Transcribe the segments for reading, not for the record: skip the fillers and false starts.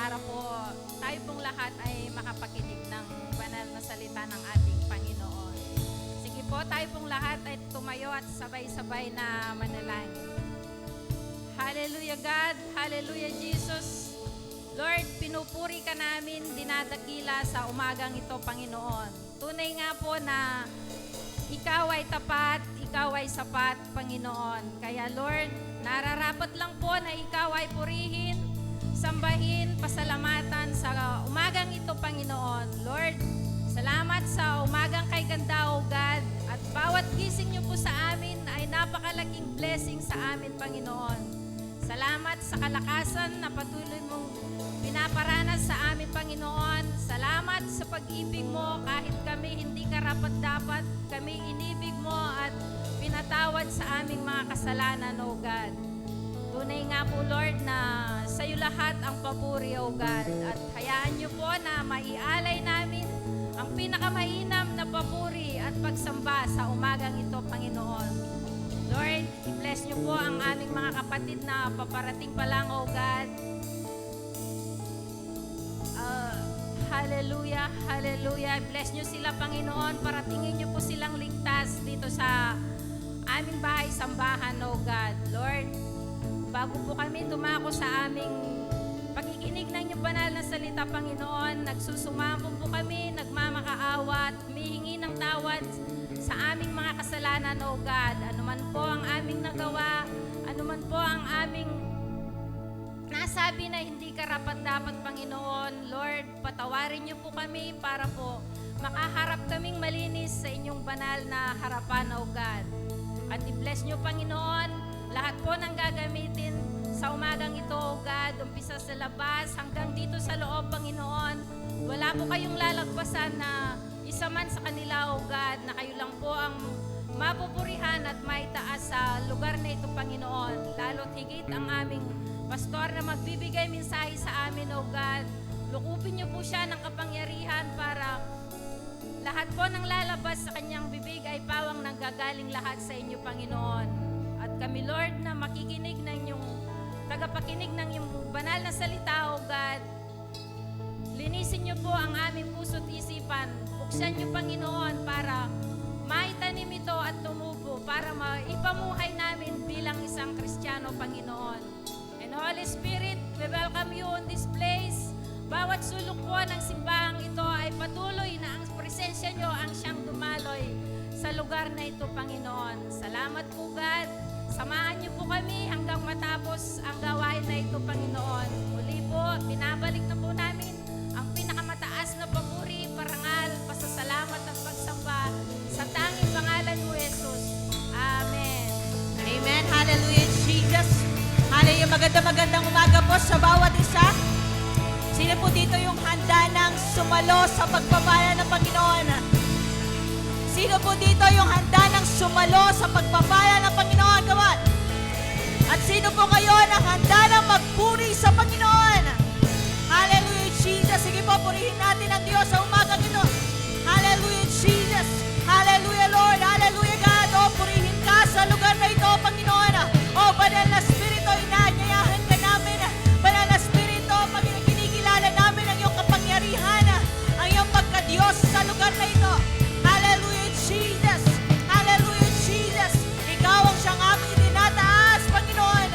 para po tayo pong lahat ay makapakinig ng banal na salita ng ating Panginoon. Sige po, tayo pong lahat ay tumayo at sabay-sabay na manalangin. Hallelujah God, Hallelujah Jesus. Lord, pinupuri ka namin, dinadakila sa umagang ito, Panginoon. Tunay nga po na ikaw ay tapat, ikaw ay sapat, Panginoon. Kaya Lord, nararapat lang po na ikaw ay purihin, sambahin, pasalamatan sa umagang ito, Panginoon. Lord, salamat sa umagang kay ganda, O God. At bawat gising niyo po sa amin ay napakalaking blessing sa amin, Panginoon. Salamat sa kalakasan na patuloy mong pinaparanas sa amin, Panginoon. Salamat sa pag-ibig mo kahit kami hindi karapat-dapat. Kami inibig mo at pinatawad sa aming mga kasalanan, O God. Tunay nga po, Lord, na sa iyo lahat ang papuri, O God. At hayaan niyo po na maialay namin ang pinakamainam na papuri at pagsamba sa umagang ito, Panginoon. Lord, i-bless niyo po ang aming mga kapatid na paparating pa lang, O God. Hallelujah, hallelujah. Bless niyo sila, Panginoon. Paratingin niyo po silang ligtas dito sa aming bahay sambahan, O God. Lord, bago po kami dumako sa aming pakikinig ng iyong banal na salita, Panginoon, nagsusumamo po kami, nagmamakaawa at humihingi ng tawad sa aming mga kasalanan, O God. Ano man po ang aming nagawa, ano man po ang aming nasabi na hindi karapat-dapat, Panginoon. Lord, patawarin niyo po kami para po makaharap kaming malinis sa inyong banal na harapan, O God. At i-bless niyo, Panginoon, lahat po ng gagamitin sa umagang ito, O God, umpisa sa labas hanggang dito sa loob, Panginoon. Wala po kayong lalagpasan na isa man sa kanila, O God, na kayo lang po ang mapupurihan at maitaas sa lugar na ito, Panginoon. Lalo't higit ang aming pastor na magbibigay mensahe sa amin, O God. Lukupin niyo po siya ng kapangyarihan para lahat po ng lalabas sa kanyang bibig ay pawang nanggagaling lahat sa inyo, Panginoon. At kami, Lord, na makikinig ng inyong tagapakinig ng iyong banal na salita, O God. Linisin niyo po ang aming puso't isipan. Buksan niyo, Panginoon, para maitanim ito at tumubo, para maipamuhay namin bilang isang Kristiyano, Panginoon. And Holy Spirit, we welcome you on this place. Bawat sulok po ng simbahang ito ay patuloy na ang presensya niyo ang siyang dumaloy sa lugar na ito, Panginoon. Salamat po, God. Samahan niyo po kami hanggang matapos ang gawain na ito, Panginoon. Muli po, binabalik na po namin ang pinakamataas na papuri, parangal, pasasalamat at pagsamba sa tanging pangalan mo, Jesus. Amen. Amen. Hallelujah, Jesus. Hallelujah. Magandang umaga po sa bawat isa. Sino po dito yung handa ng sumalo sa pagpapala ng Panginoon? Sino po dito yung handa ng sumalo sa pagpapala ng Panginoon? Come on. At sino po kayo na handa ng magpuri sa Panginoon? Hallelujah, Jesus. Sige po, purihin natin ang Diyos sa umagang ito. Hallelujah, Jesus. Hallelujah, Lord. Hallelujah, God. O, purihin ka sa lugar na ito, Panginoon. O, banal na Espiritu, inaanyayahan ka namin. Banal na Espiritu, kinikilala namin ang iyong kapangyarihan, ang iyong pagka-Diyos sa lugar na ito. Hallelujah, Jesus. Hallelujah, Jesus. Ikaw ang siyang aming tinataas, Panginoon.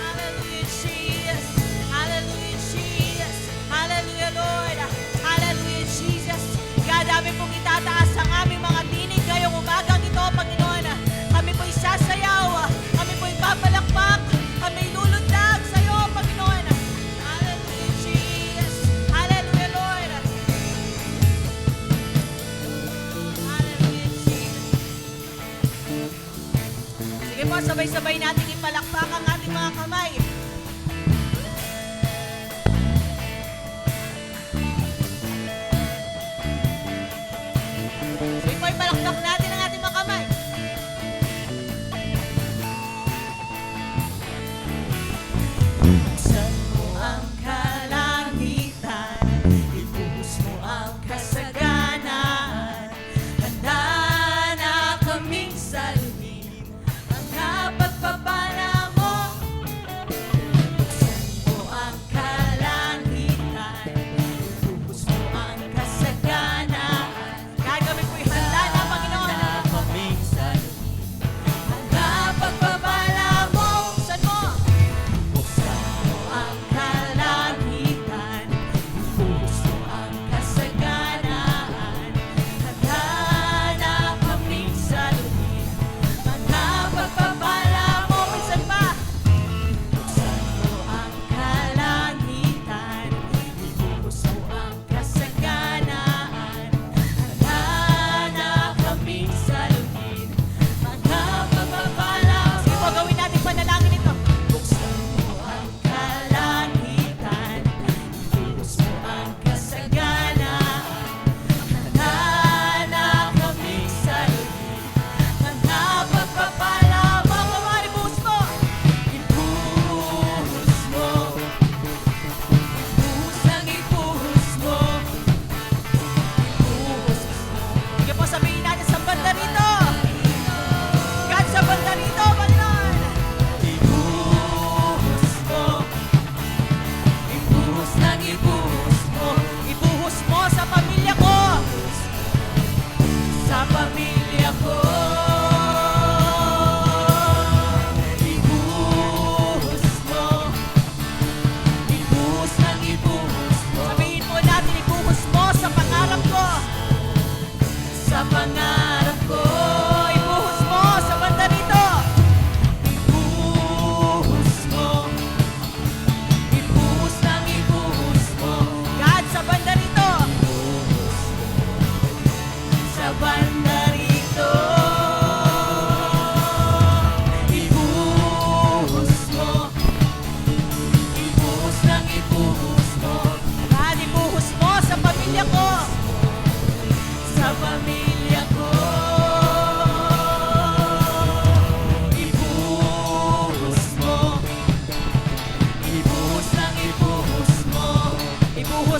Hallelujah, Jesus. Hallelujah, Jesus. Hallelujah, Lord. Hallelujah, Jesus. God, dami pong itataas ang aming mga tinig ngayong umagang ito, Panginoon. Kami po'y sasayaw. Kami po'y papalakpak. Kami lulundag sa iyo, Panginoon. Hallelujah, Jesus. Hallelujah, Lord. Hallelujah, Jesus. Sige po, sabay-sabay natin ipalakpak ang ating mga kamay. Sige po, ipalakpak natin ang ating mga kamay. Buksan mo ang kalangitan, ibuhos mo ang kasaganan. Handa na kaming salubin ang kapagpapala mo. Buksan mo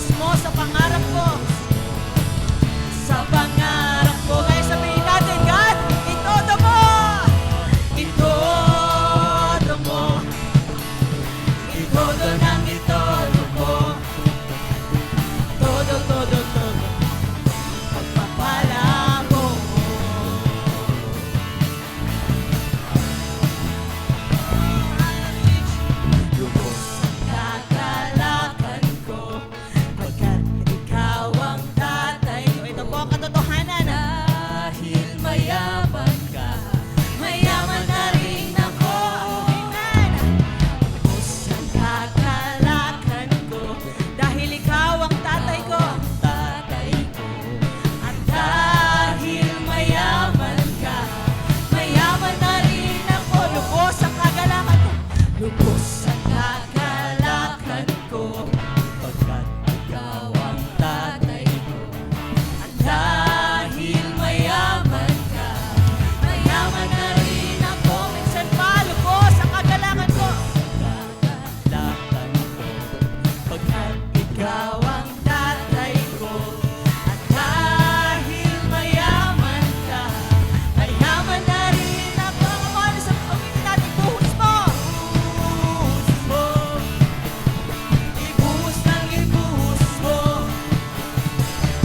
Ibuhos mo sa pangarap ko. Sa pangarap ko. Kaya sabihin natin, God, itodo mo! Itodo mo. Itodo ng itodo mo. Todo, todo, todo. Pagpapala mo. Lubos ang kakalakan ko, pagkat ikaw ang tatay ko. Ito po ang katotohanan. Dahil mayaman ka, mayaman na rin ako. Amen. Lubos ang kakalakan ko, dahil ikaw ang tatay ko. At dahil mayaman ka, mayaman na rin ako. Lubos ang kagalakan ko. Lubos ang kagalakan ko, pagkat ikaw ang tatay ko. At dahil mayaman ka, mayaman na rin ako. Minsan pa, lubos ang kagalakan ko. Kagalakan ko, pagkat ikaw ang tatay ko. At dahil mayaman ka, mayaman na rin ako. Kumano sa pamilya natin, buhos mo! Buhos mo! Ibuhos ng ibuhos mo.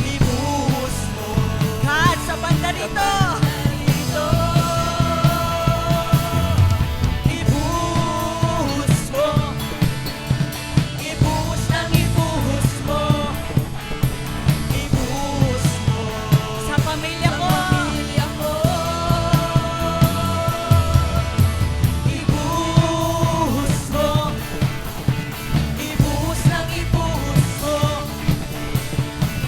Ibuhos mo. God, sa banda rito! Ibuhos mo. Ibuhos ng ibuhos mo. Ibuhos mo. Sa pamilya ko. Ibuhos mo. Ibuhos ng ibuhos mo.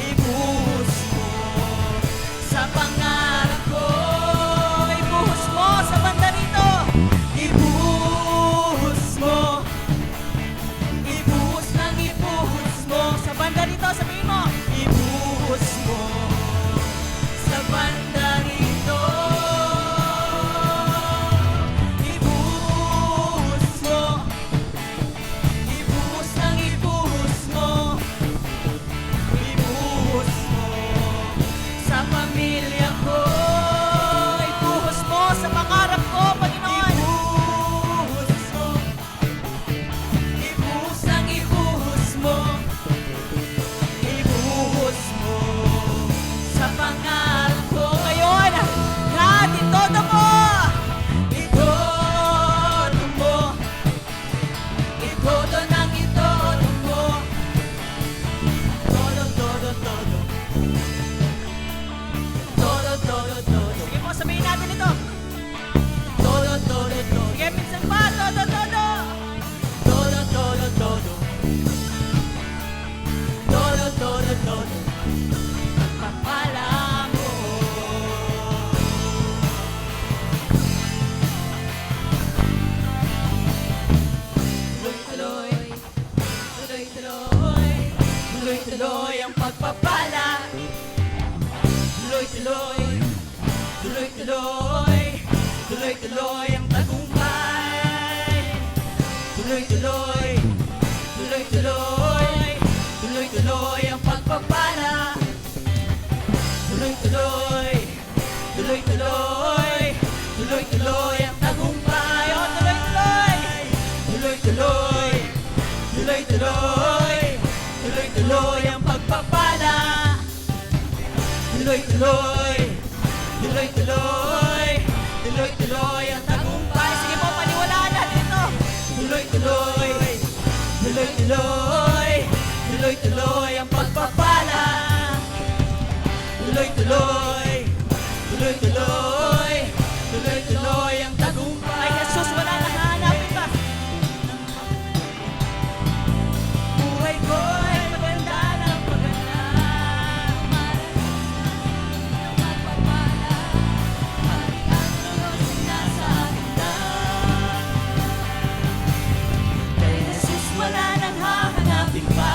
Ibuhos mo. Sa pangarap ko. Ibuhos mo sa banda rito. Ibuhos mo. Ibuhos ng ibuhos mo. Sa banda rito, sabihin mo. Ibuhos mo. Sa banda rito. Ibuhos mo. Ibuhos ng ibuhos mo. Ibuhos mo. Sa pamilya ko. Ibuhos mo sa pangarap ko, Panginoon. Ibuhos mo. Ibuhos ang ibuhos mo. Ibuhos mo sa pangarap ko ngayon. God, itodo mo. Itodo mo. Itodo ng itodo mo. Todo, todo, todo. Todo, todo, todo. Sige po, sabihin natin ito. Todo, todo, todo. Sige, minsan pa. Todo, todo. Todo, todo, todo. Todo, todo, todo. Pagpapala mo. Tuloy-tuloy. Tuloy-tuloy. Tuloy-tuloy ang pagpapala. Tuloy-tuloy. Tuloy-tuloy. Tuloy-tuloy ang tagumpay. Tuloy-tuloy. Tuloy-tuloy. Tuloy-tuloy ang pagpapala. Tuloy-tuloy. Tuloy-tuloy. Tuloy-tuloy ang tagumpay. Oh, tuloy-tuloy. Tuloy-tuloy. Tuloy-tuloy. Tuloy-tuloy ang pagpapala. Tuloy-tuloy. Tuloy-tuloy. Tuloy-tuloy ang tagumpay. Sige po, paniwalaan natin ito. Tuloy-tuloy. Tuloy-tuloy. Tuloy-tuloy ang pagpapala. Tuloy-tuloy. Tuloy-tuloy. Tuloy-tuloy ang tagumpay. Ay, Jesus, wala na hahanapin pa. Buhay ko ay maganda ng maganda. Kay Jesus wala nang hahanapin pa.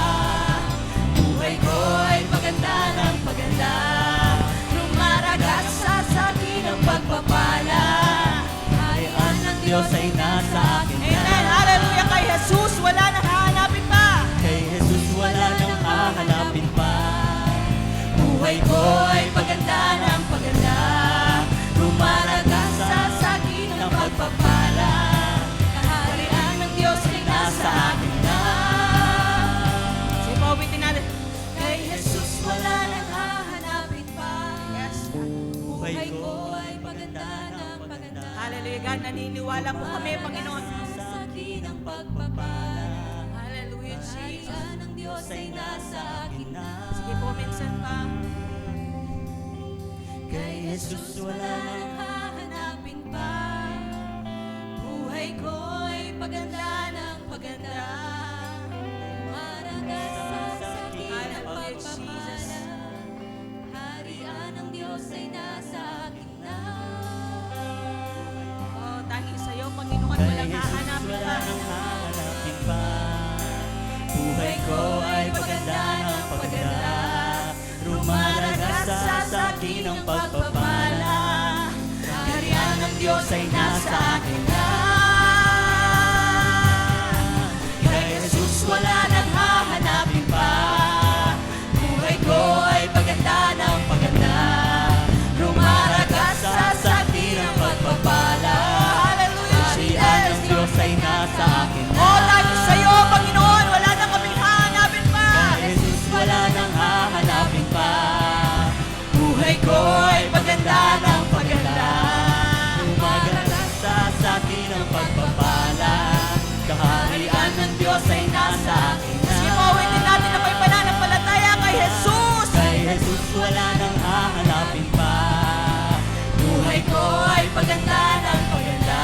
Pagpapala po kami, Panginoon. Sa akin ang pagpapala. Hallelujah, Jesus. Kaharian ng Diyos ay nasa akin na. Sige po, minsan pa. Kay Jesus wala nang hahanapin pa. Buhay ko ay paganda ng paganda. Maragas sa akin ang pagpapala. Harian ng Diyos ay nasa akin na. Oh, tanging sa'yo, Panginoon, walang hahanapin wala pa. nang hahanapin pa. Buhay ko ay paganda ng paganda. Rumaragasa sa akin ang pagpapala. Kaharian ng Diyos ay nasa akin na. Kay Jesus wala nang hahanapin pa. Buhay ko ay paganda ng paganda. Rumaragasa sa akin ang pagpapala. Hallelujah, Kaharian ng Jesus. Diyos ay nasa akin na. Oh, tanging sa'yo, Panginoon, wala na kaming hahanapin pa. Kay Jesus wala nang hahanapin pa. Buhay ko ay paganda ng paganda. Umagalasa sa akin ang pagpapala. Kaharian ng Diyos ay nasa akin na. Sige po, awitin natin na may pananampalataya kay Jesus. Kay Jesus wala nang hahanapin pa. Buhay ko ay paganda ng paganda.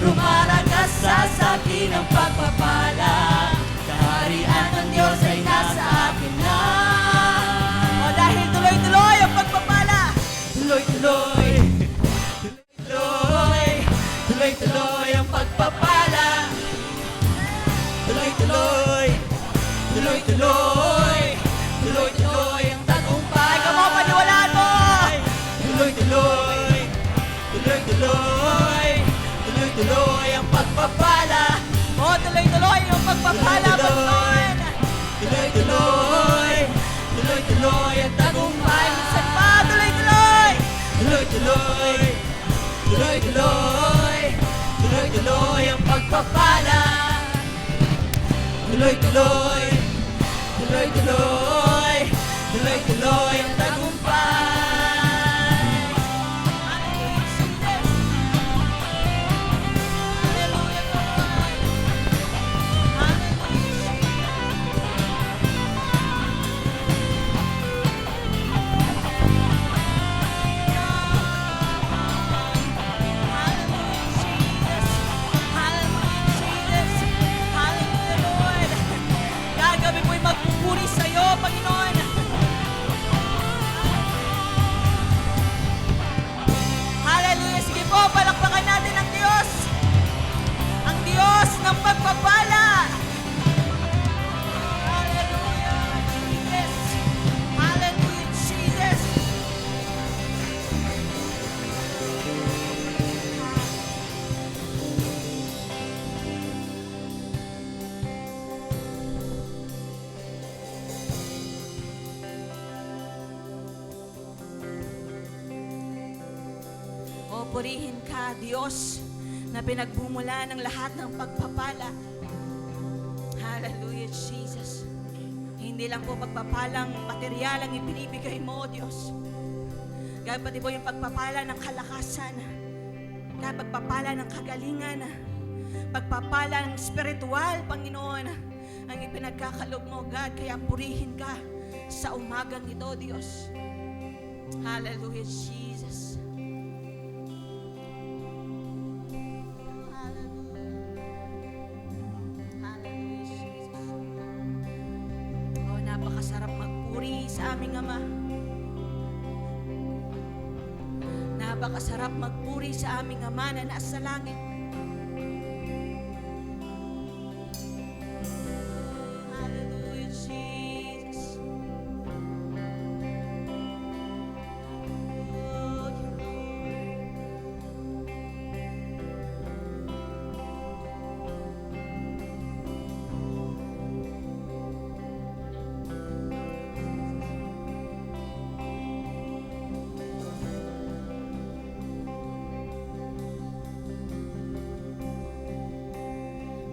Rumaragasa sa akin ang pagpapala. Kaharian ng Diyos ay nasa akin na. Oh, dahil tuloy-tuloy ang pagpapala. Tuloy-tuloy, tuloy-tuloy, tuloy-tuloy ang pagpapala. Tuloy-tuloy, tuloy-tuloy, tuloy-tuloy ang tagumpay. Ikaw mo, paniwalaan mo. Tuloy-tuloy, tuloy-tuloy, tuloy-tuloy ang pagpapala. Oh, tuloy-tuloy ang pagpapala, Panginoon. Tuloy-tuloy, tuloy-tuloy ang tagumpay. Minsan pa, tuloy-tuloy. Tuloy-tuloy, tuloy-tuloy, tuloy-tuloy ang pagpapala. Tuloy-tuloy, tuloy-tuloy, tuloy-tuloy ang tagumpay. Hallelujah, Panginoon. Hallelujah. Magpupuri sa'yo, Panginoon. Hallelujah. Sige po, palakpakan natin ang Diyos. Ang Diyos ng pagpapala. Hallelujah, Jesus. Hallelujah, Jesus. O purihin ka, Diyos, na pinagbumula ng lahat ng pagpapala. Hallelujah, Jesus. Hindi lang po pagpapalang material ang ibinibigay mo, Diyos. Kaya pati po yung pagpapala ng kalakasan, kaya pagpapala ng kagalingan, pagpapala ng spiritual, Panginoon, ang ipinagkakalob mo, God. Kaya purihin ka sa umagang ito, Diyos. Hallelujah, Jesus. Hallelujah, Jesus. Oh, napakasarap magpuri sa aming Ama. Napakasarap magpuri sa aming Ama na nasa langit. Hallelujah, Jesus. Hallelujah, Lord.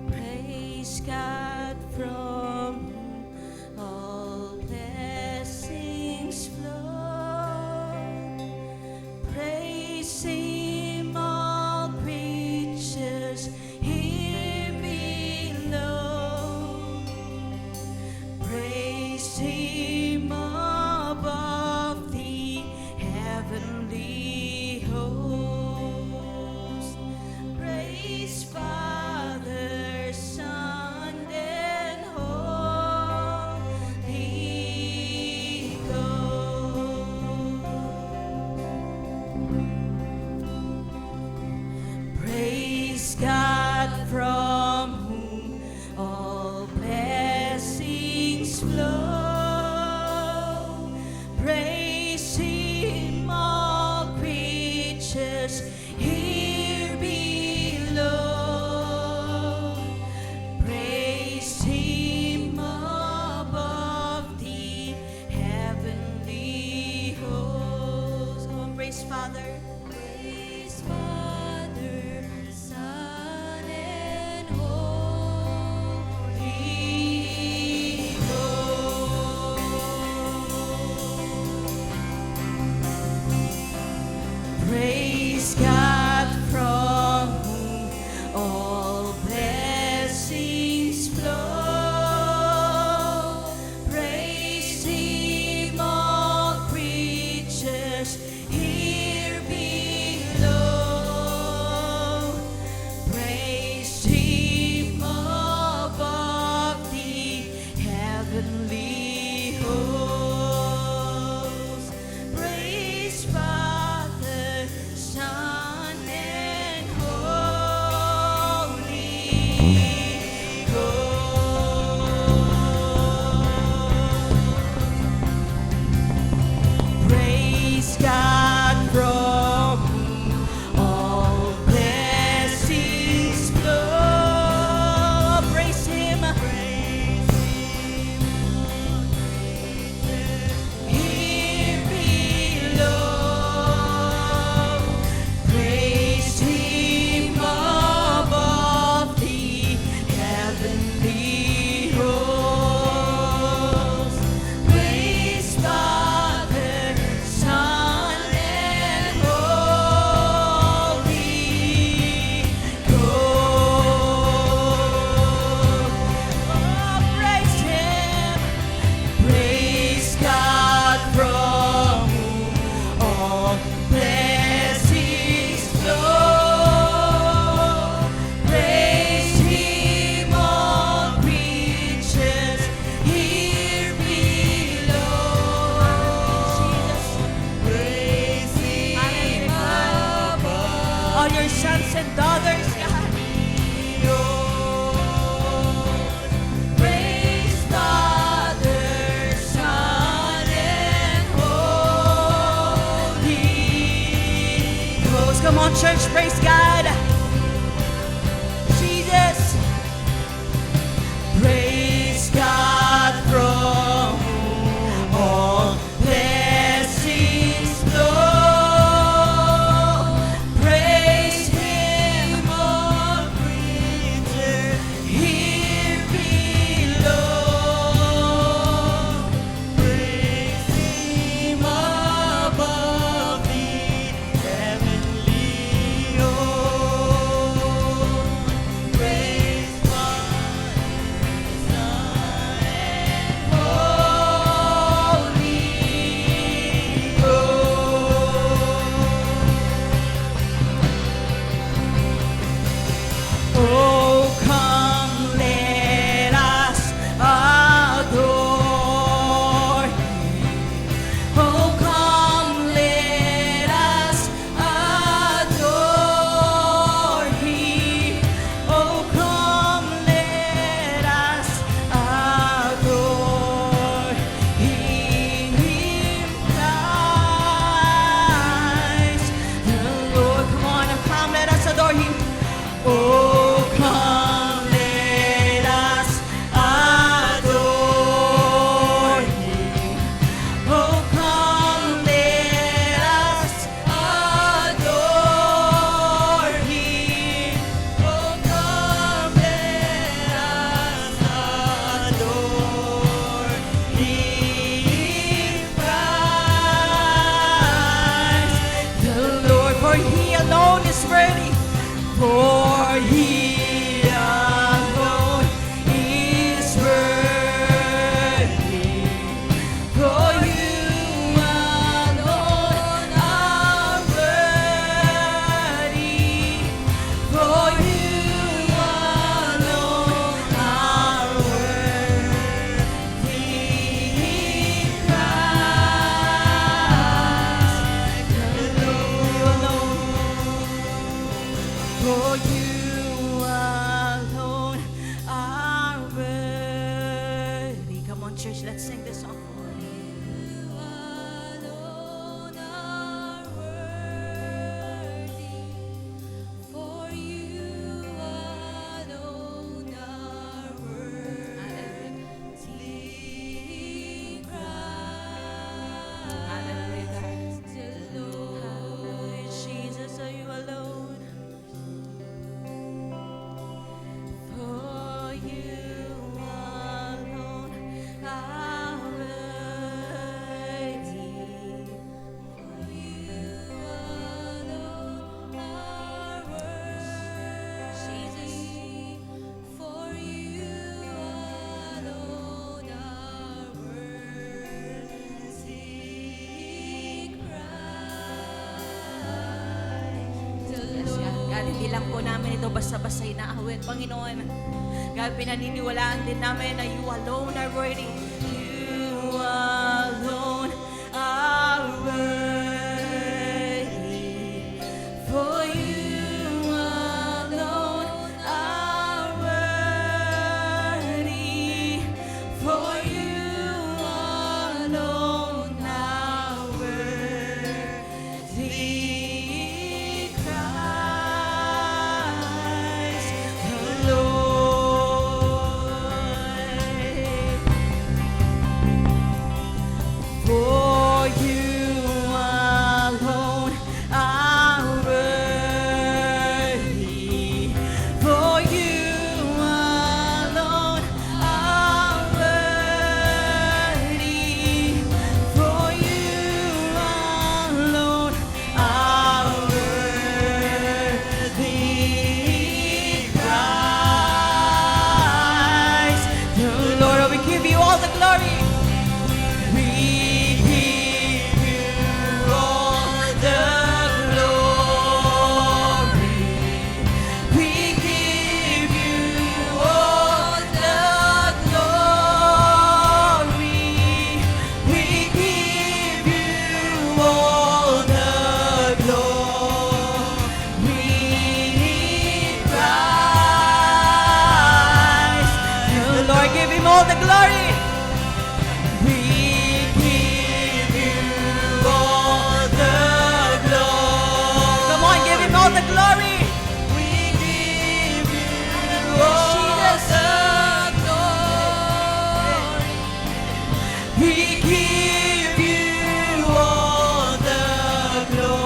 Praise God from whom all blessings flow. Praise Him, all creatures Him above the heavenly host. Praise Father, Son, and Holy Ghost. Praise God from whom all blessings flow. Praise Him, all creatures here below. Praise Him above the heavenly hosts. Come on, praise Father. Praise Father, Son, and Holy Ghost. Praise God from whom all blessings flow. Praise Him, all creatures here below. Praise Him above the heavenly hosts. Praise Father, Son, and Holy Ghost. Praise God from whom all blessings flow. Praise Him. Here below. Praise Him above the heavenly hosts. Praise Father, Son, and Holy Ghost. Oh, praise Him. Praise God from whom all blessings flow. Praise Him, all creatures here below. Praise Him above all your sons and daughters, God. Praise Father, Son, and Holy Ghost. Come on, church, praise God. Jesus. Praise God from whom all blessings flow. Praise Him, all creatures here below. Praise Him above the heavenly hosts. Praise church, let's sing this song. You alone are worthy, for you alone are worthy. Christ the Lord. Jesus, are you alone? For you alone are worthy. For you alone are worthy. For you alone are worthy. Christ the Yes, God. God, hindi lang po namin ito basta-basta inaawit, Panginoon. God, pinaniniwalaan din namin na you alone are worthy. You alone are worthy. For you alone are worthy. For you alone are worthy. Christ the Lord. For you alone are worthy. For you alone are worthy. For you alone are worthy. Christ the Lord, we give you all the glory. We give you all the glory. We give you all the glory. We give you all the glory. Christ, the Lord, give him all the glory. We give you all the glory. Come on, give him all the glory. We give you all the glory. We give you all the glory.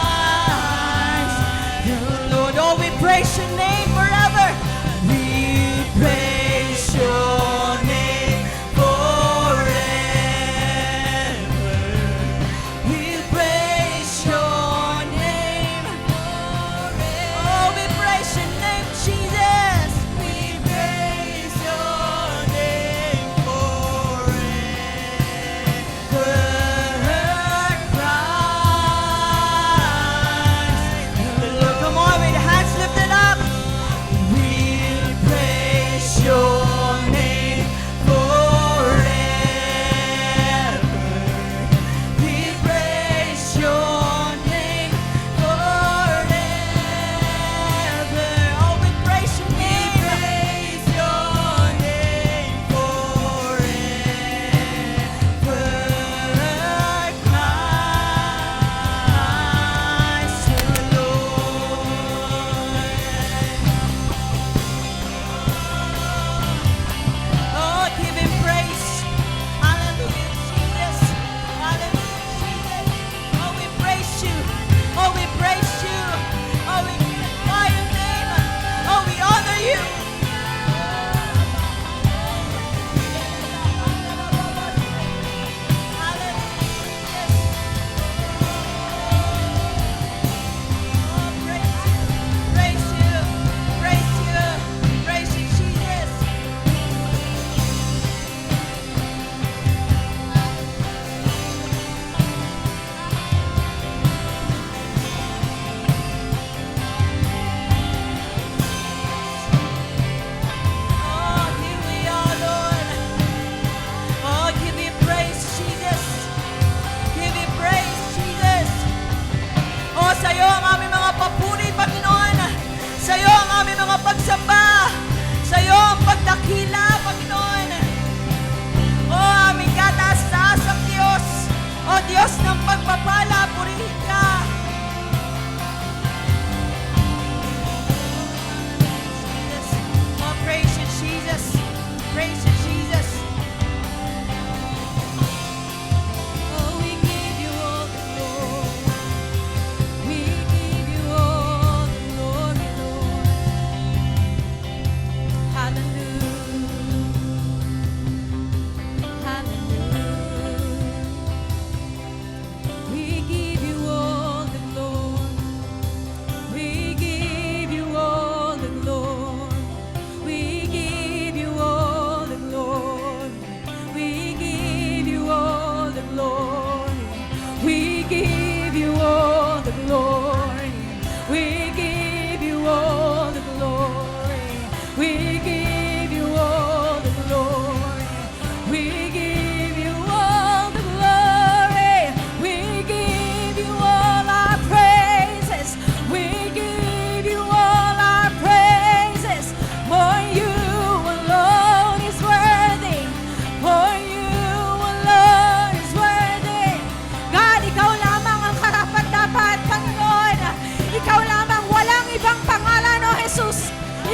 Christ, the Lord, oh, we praise your name forever. We praise your name forever. We praise your name forever. Oh, we praise your name, Jesus. We praise your name forever. Christ, the Lord, come on, with your hands lifted up.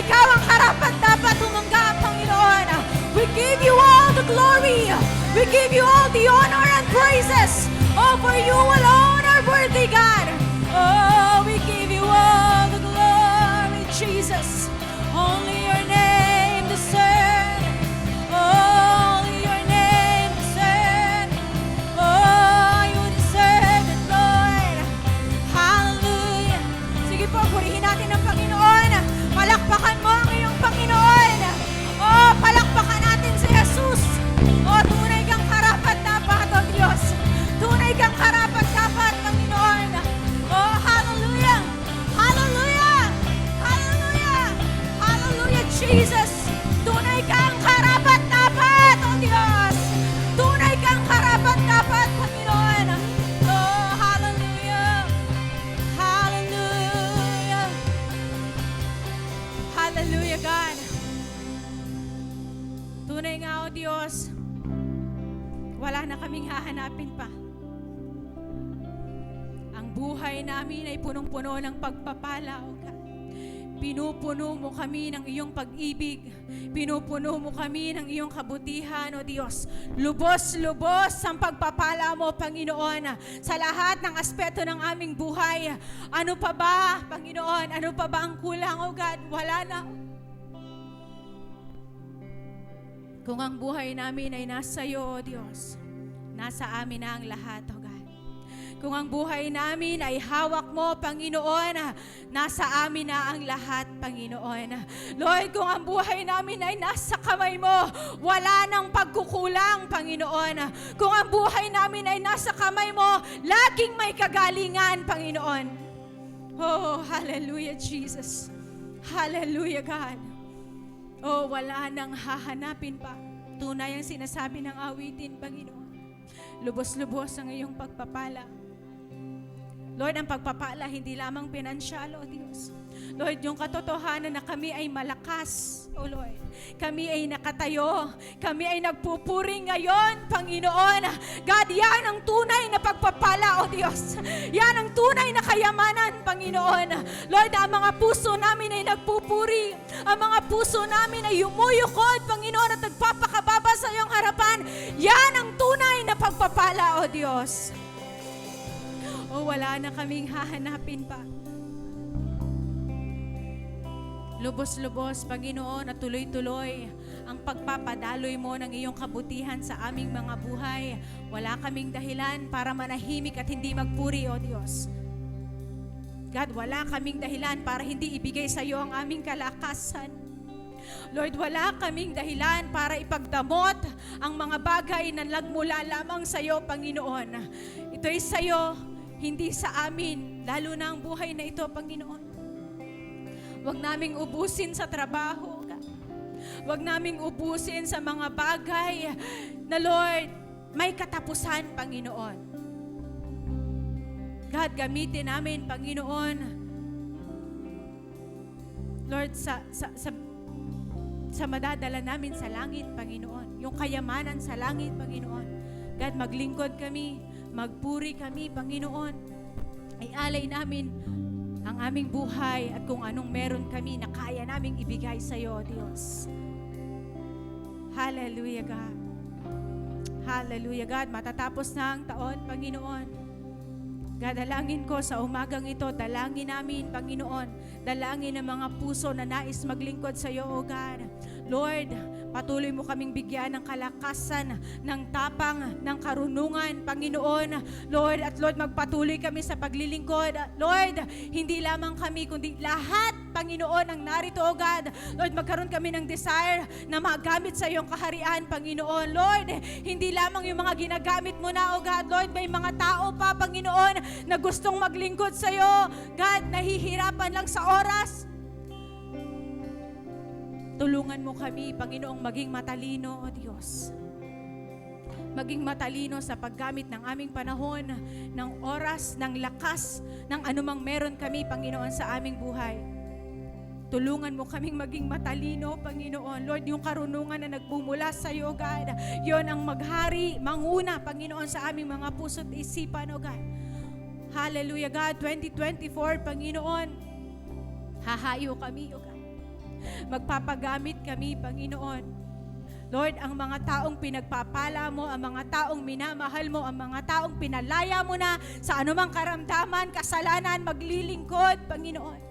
ikaw ang karapat dapat tumanggap, Panginoon. We give you all the glory. We give you all the honor and praises. Oh, for you alone are worthy, God. Oh, we give you all the glory, Jesus. Only your name deserves. Only your name deserves. Oh, you deserve it, Lord. Hallelujah. Sige po, purihin natin ang Panginoon. Palakpakan mo ang iyong Panginoon. Oh, palakpakan natin si Jesus. Oh, tunay kang karapat-dapat, oh Diyos. Tunay kang karapat-dapat, Panginoon. Oh, hallelujah. Hallelujah. Hallelujah. Hallelujah, Jesus. Tunay kang karapat-dapat, oh Diyos. Tunay kang karapat-dapat, Panginoon. Oh, hallelujah. Hallelujah. Hallelujah, God. Tunay nga, oh Diyos, wala na kaming hahanapin pa. Ang buhay namin ay punong-puno ng pagpapala, oh God. Pinupuno mo kami ng iyong pag-ibig. Pinupuno mo kami ng iyong kabutihan, o Diyos. Lubos-lubos ang pagpapala mo, Panginoon, sa lahat ng aspeto ng aming buhay. Ano pa ba, Panginoon? Ano pa ba ang kulang, o God? Wala na. Kung ang buhay namin ay nasa iyo, o Diyos, nasa amin na ang lahat, o God. Kung ang buhay namin ay hawak mo, Panginoon, nasa amin na ang lahat, Panginoon. Lord, kung ang buhay namin ay nasa kamay mo, wala nang pagkukulang, Panginoon. Kung ang buhay namin ay nasa kamay mo, laging may kagalingan, Panginoon. Oh, hallelujah, Jesus. Hallelujah, God. Oh, wala nang hahanapin pa. Tunay ang sinasabi ng awitin, Panginoon. Lubos-lubos ang iyong pagpapala. Lord, ang pagpapala hindi lamang pinansyal, O Diyos. Lord, yung katotohanan na kami ay malakas, O Lord. Kami ay nakatayo. Kami ay nagpupuri ngayon, Panginoon. God, yan ang tunay na pagpapala, O Diyos. Yan ang tunay na kayamanan, Panginoon. Lord, ang mga puso namin ay nagpupuri. Ang mga puso namin ay umuyukod, Panginoon, at nagpapakababa sa iyong harapan. Yan ang tunay na pagpapala, O Diyos. O wala na kaming hahanapin pa. Lubos-lubos, Panginoon, at tuloy-tuloy ang pagpapadaloy mo ng iyong kabutihan sa aming mga buhay. Wala kaming dahilan para manahimik at hindi magpuri, O Diyos. God, wala kaming dahilan para hindi ibigay sa iyo ang aming kalakasan. Lord, wala kaming dahilan para ipagdamot ang mga bagay na nagmula lamang sa iyo, Panginoon. Ito'y sa iyo, hindi sa amin, lalo na ang buhay na ito, Panginoon. Huwag naming ubusin sa trabaho, God. Huwag naming ubusin sa mga bagay na, Lord, may katapusan, Panginoon. God, gamitin namin, Panginoon, Lord, sa madadala namin sa langit, Panginoon. Yung kayamanan sa langit, Panginoon. God, maglingkod kami, magpuri kami, Panginoon. Ay alay namin ang aming buhay at kung anong meron kami na kaya naming ibigay sa iyo, Diyos. Hallelujah, God. Hallelujah, God. Matatapos na ang taon, Panginoon. God, dalangin ko sa umagang ito, dalangin namin, Panginoon. Dalangin ang mga puso na nais maglingkod sa iyo, O God. Lord, patuloy mo kaming bigyan ng kalakasan, ng tapang, ng karunungan, Panginoon. Lord, at Lord, magpatuloy kami sa paglilingkod. Lord, hindi lamang kami, kundi lahat, Panginoon, ang narito, O God. Lord, magkaroon kami ng desire na magamit sa iyong kaharian, Panginoon. Lord, hindi lamang yung mga ginagamit mo na, O God. Lord, may mga tao pa, Panginoon, na gustong maglingkod sa iyo. God, nahihirapan lang sa oras. Tulungan mo kami, Panginoong, maging matalino, O Diyos. Maging matalino sa paggamit ng aming panahon, ng oras, ng lakas, ng anumang meron kami, Panginoon, sa aming buhay. Tulungan mo kaming maging matalino, Panginoon. Lord, yung karunungan na nagmumula sa iyo, God, yon ang maghari, manguna, Panginoon, sa aming mga puso't isipan, O God. Hallelujah, God. 2024, Panginoon, hahayo kami, O God. Magpapagamit kami, Panginoon. Lord, ang mga taong pinagpapala mo, ang mga taong minamahal mo, ang mga taong pinalaya mo na sa anumang karamdaman, kasalanan, maglilingkod, Panginoon.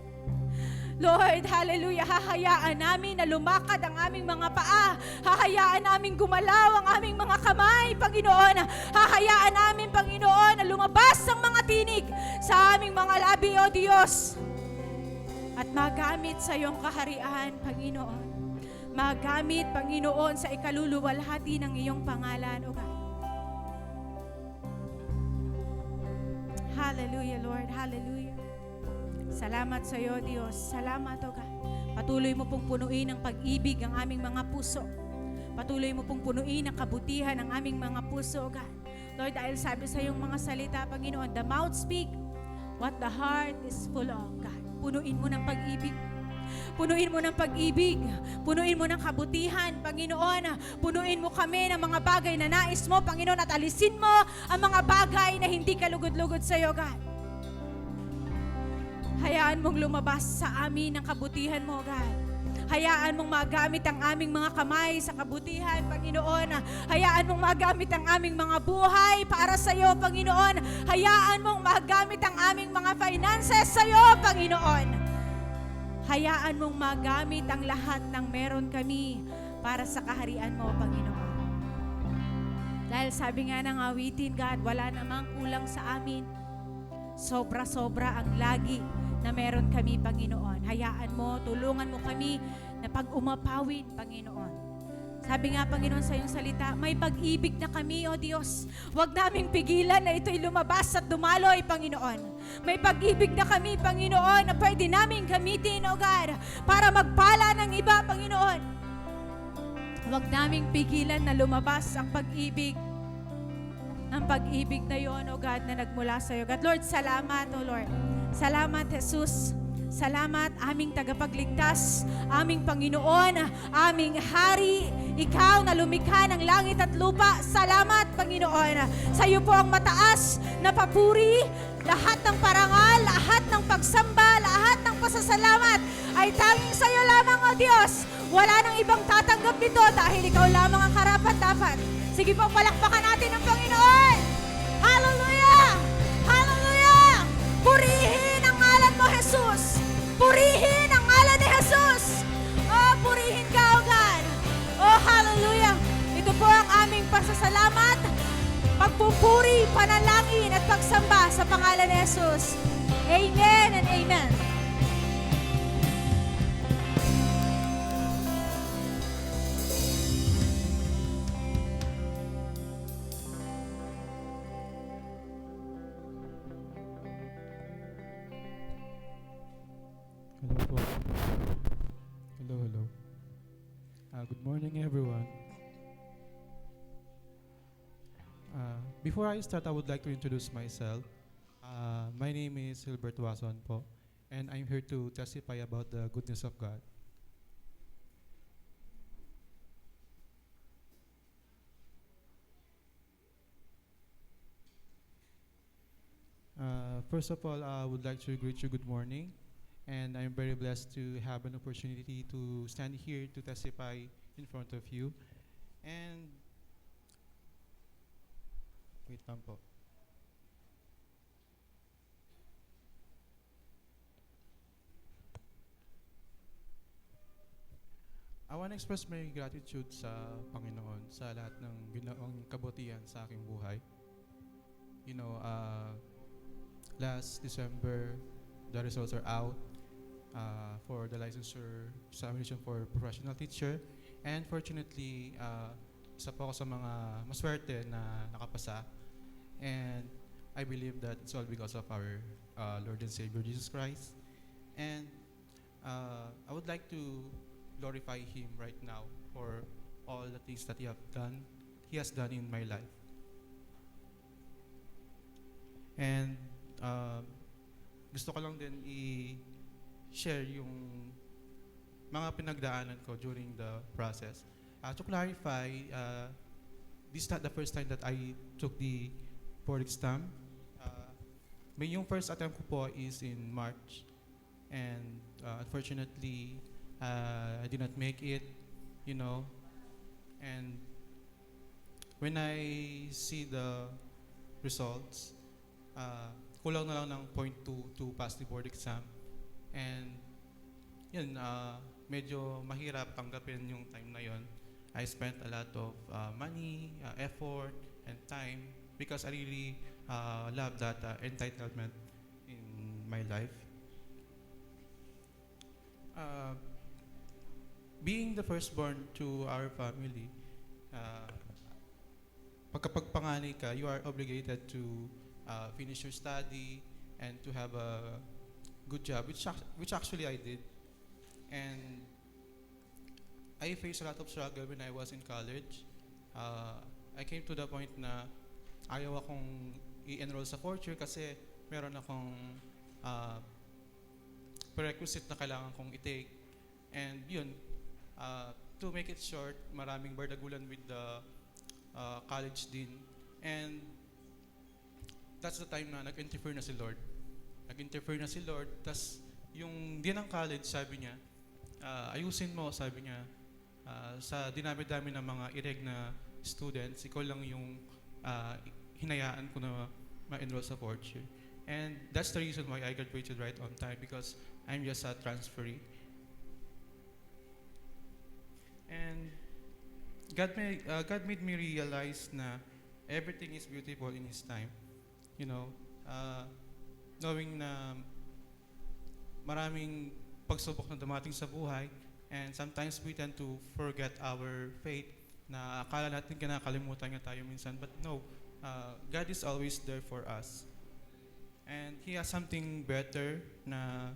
Lord, hallelujah, hahayaan namin na lumakad ang aming mga paa. Hahayaan namin gumalaw ang aming mga kamay, Panginoon. Hahayaan namin, Panginoon, na lumabas ang mga tinig sa aming mga labi, O Diyos. At magamit sa iyong kaharian, Panginoon. Magamit, Panginoon, sa ikaluluwalhati ng iyong pangalan, O God. Hallelujah, Lord, hallelujah. Salamat sa iyo, Diyos. Salamat, O God. Patuloy mo pong punuin ng pag-ibig ang aming mga puso. Patuloy mo pong punuin ang kabutihan ng aming mga puso, O God. Lord, dahil sabi sa iyong mga salita, Panginoon, the mouth speak what the heart is full of, God. Punuin mo ng pag-ibig. Punuin mo ng pag-ibig. Punuin mo ng kabutihan, Panginoon. Punuin mo kami ng mga bagay na nais mo, Panginoon, at alisin mo ang mga bagay na hindi kalugod-lugod sa iyo, God. Hayaan mong lumabas sa amin ang kabutihan mo, God. Hayaan mong magamit ang aming mga kamay sa kabutihan, Panginoon. Hayaan mong magamit ang aming mga buhay para sa iyo, Panginoon. Hayaan mong magamit ang aming mga finances sa iyo, Panginoon. Hayaan mong magamit ang lahat ng meron kami para sa kaharian mo, Panginoon. Dahil sabi nga ng awitin, God, wala namang kulang sa amin. Sobra-sobra ang lagi na meron kami, Panginoon. Hayaan mo, tulungan mo kami na pag-umapawin, Panginoon. Sabi nga, Panginoon, sa iyong salita, may pag-ibig na kami, O Diyos. Huwag naming pigilan na ito'y lumabas at dumaloy, Panginoon. May pag-ibig na kami, Panginoon, na pwede naming gamitin, O God, para magpala ng iba, Panginoon. Huwag naming pigilan na lumabas ang pag-ibig. Ang pag-ibig na yon, O God, na nagmula sa iyo, God. Lord, salamat, O Lord. Salamat, Jesus. Salamat, aming tagapagligtas, aming Panginoon, aming Hari, Ikaw na lumikha ng langit at lupa. Salamat, Panginoon. Sa iyo po ang mataas na papuri, lahat ng parangal, lahat ng pagsamba, lahat ng pasasalamat ay tanging sa iyo lamang, O Diyos. Wala nang ibang tatanggap nito dahil Ikaw lamang ang karapat-dapat. Sige po, palakpakan natin ang Panginoon. Hallelujah! Hallelujah! Purihin ang ngalan mo, Jesus! Purihin ang ngalan ni Jesus! Oh, purihin ka, O God! Oh, hallelujah! Ito po ang aming pasasalamat, pagpupuri, panalangin at pagsamba sa pangalan ni Jesus. Amen and amen. Hello po. Hello. Good morning, everyone. Before I start, I would like to introduce myself. My name is Hilbert Wason po, and I'm here to testify about the goodness of God. First of all, I would like to greet you good morning. And I'm very blessed to have an opportunity to stand here to testify in front of you. And wait lang po. I want to express my gratitude sa Panginoon sa lahat ng ginaong kabutihan sa aking buhay. You know, last December, the results are out for the licensure examination for professional teacher. And fortunately, isa po ako sa mga maswerte na nakapasa. And I believe that it's all because of our Lord and Savior Jesus Christ. And I would like to glorify Him right now for all the things that He has done in my life. And gusto ko lang din i-share yung mga pinagdaanan ko during the process. To clarify, this is not the first time that I took the board exam. Yung first attempt ko po is in March. And unfortunately, I did not make it, you know. And when I see the results, kulang na lang ng 0.2 to pass the board exam. And yun, medyo mahirap tanggapin yung time na yun. I spent a lot of money, effort, and time because I really love that entitlement in my life. Being the firstborn to our family, pagkapagpanganay ka, you are obligated to finish your study and to have a good job, which actually I did. And I faced a lot of struggle when I was in college. I came to the point na ayaw akong i-enroll sa fourth year kasi meron akong prerequisite na kailangan kong i-take. And yun, to make it short, maraming bardagulan with the college dean. And that's the time na nag-interfere na si Lord. Nag-interfere na si Lord, tas yung dean ng college, sabi niya, ayusin mo, sabi niya, sa dinami-dami ng mga ireg na students, ikaw lang yung hinayaan ko na ma-enroll sa fourth year. And that's the reason why I graduated right on time because I'm just a transferee. And God made me realize na everything is beautiful in His time. You know, knowing na maraming pagsubok na dumating sa buhay, and sometimes we tend to forget our faith na akala natin kinakalimutan nga tayo minsan. But no, God is always there for us. And He has something better na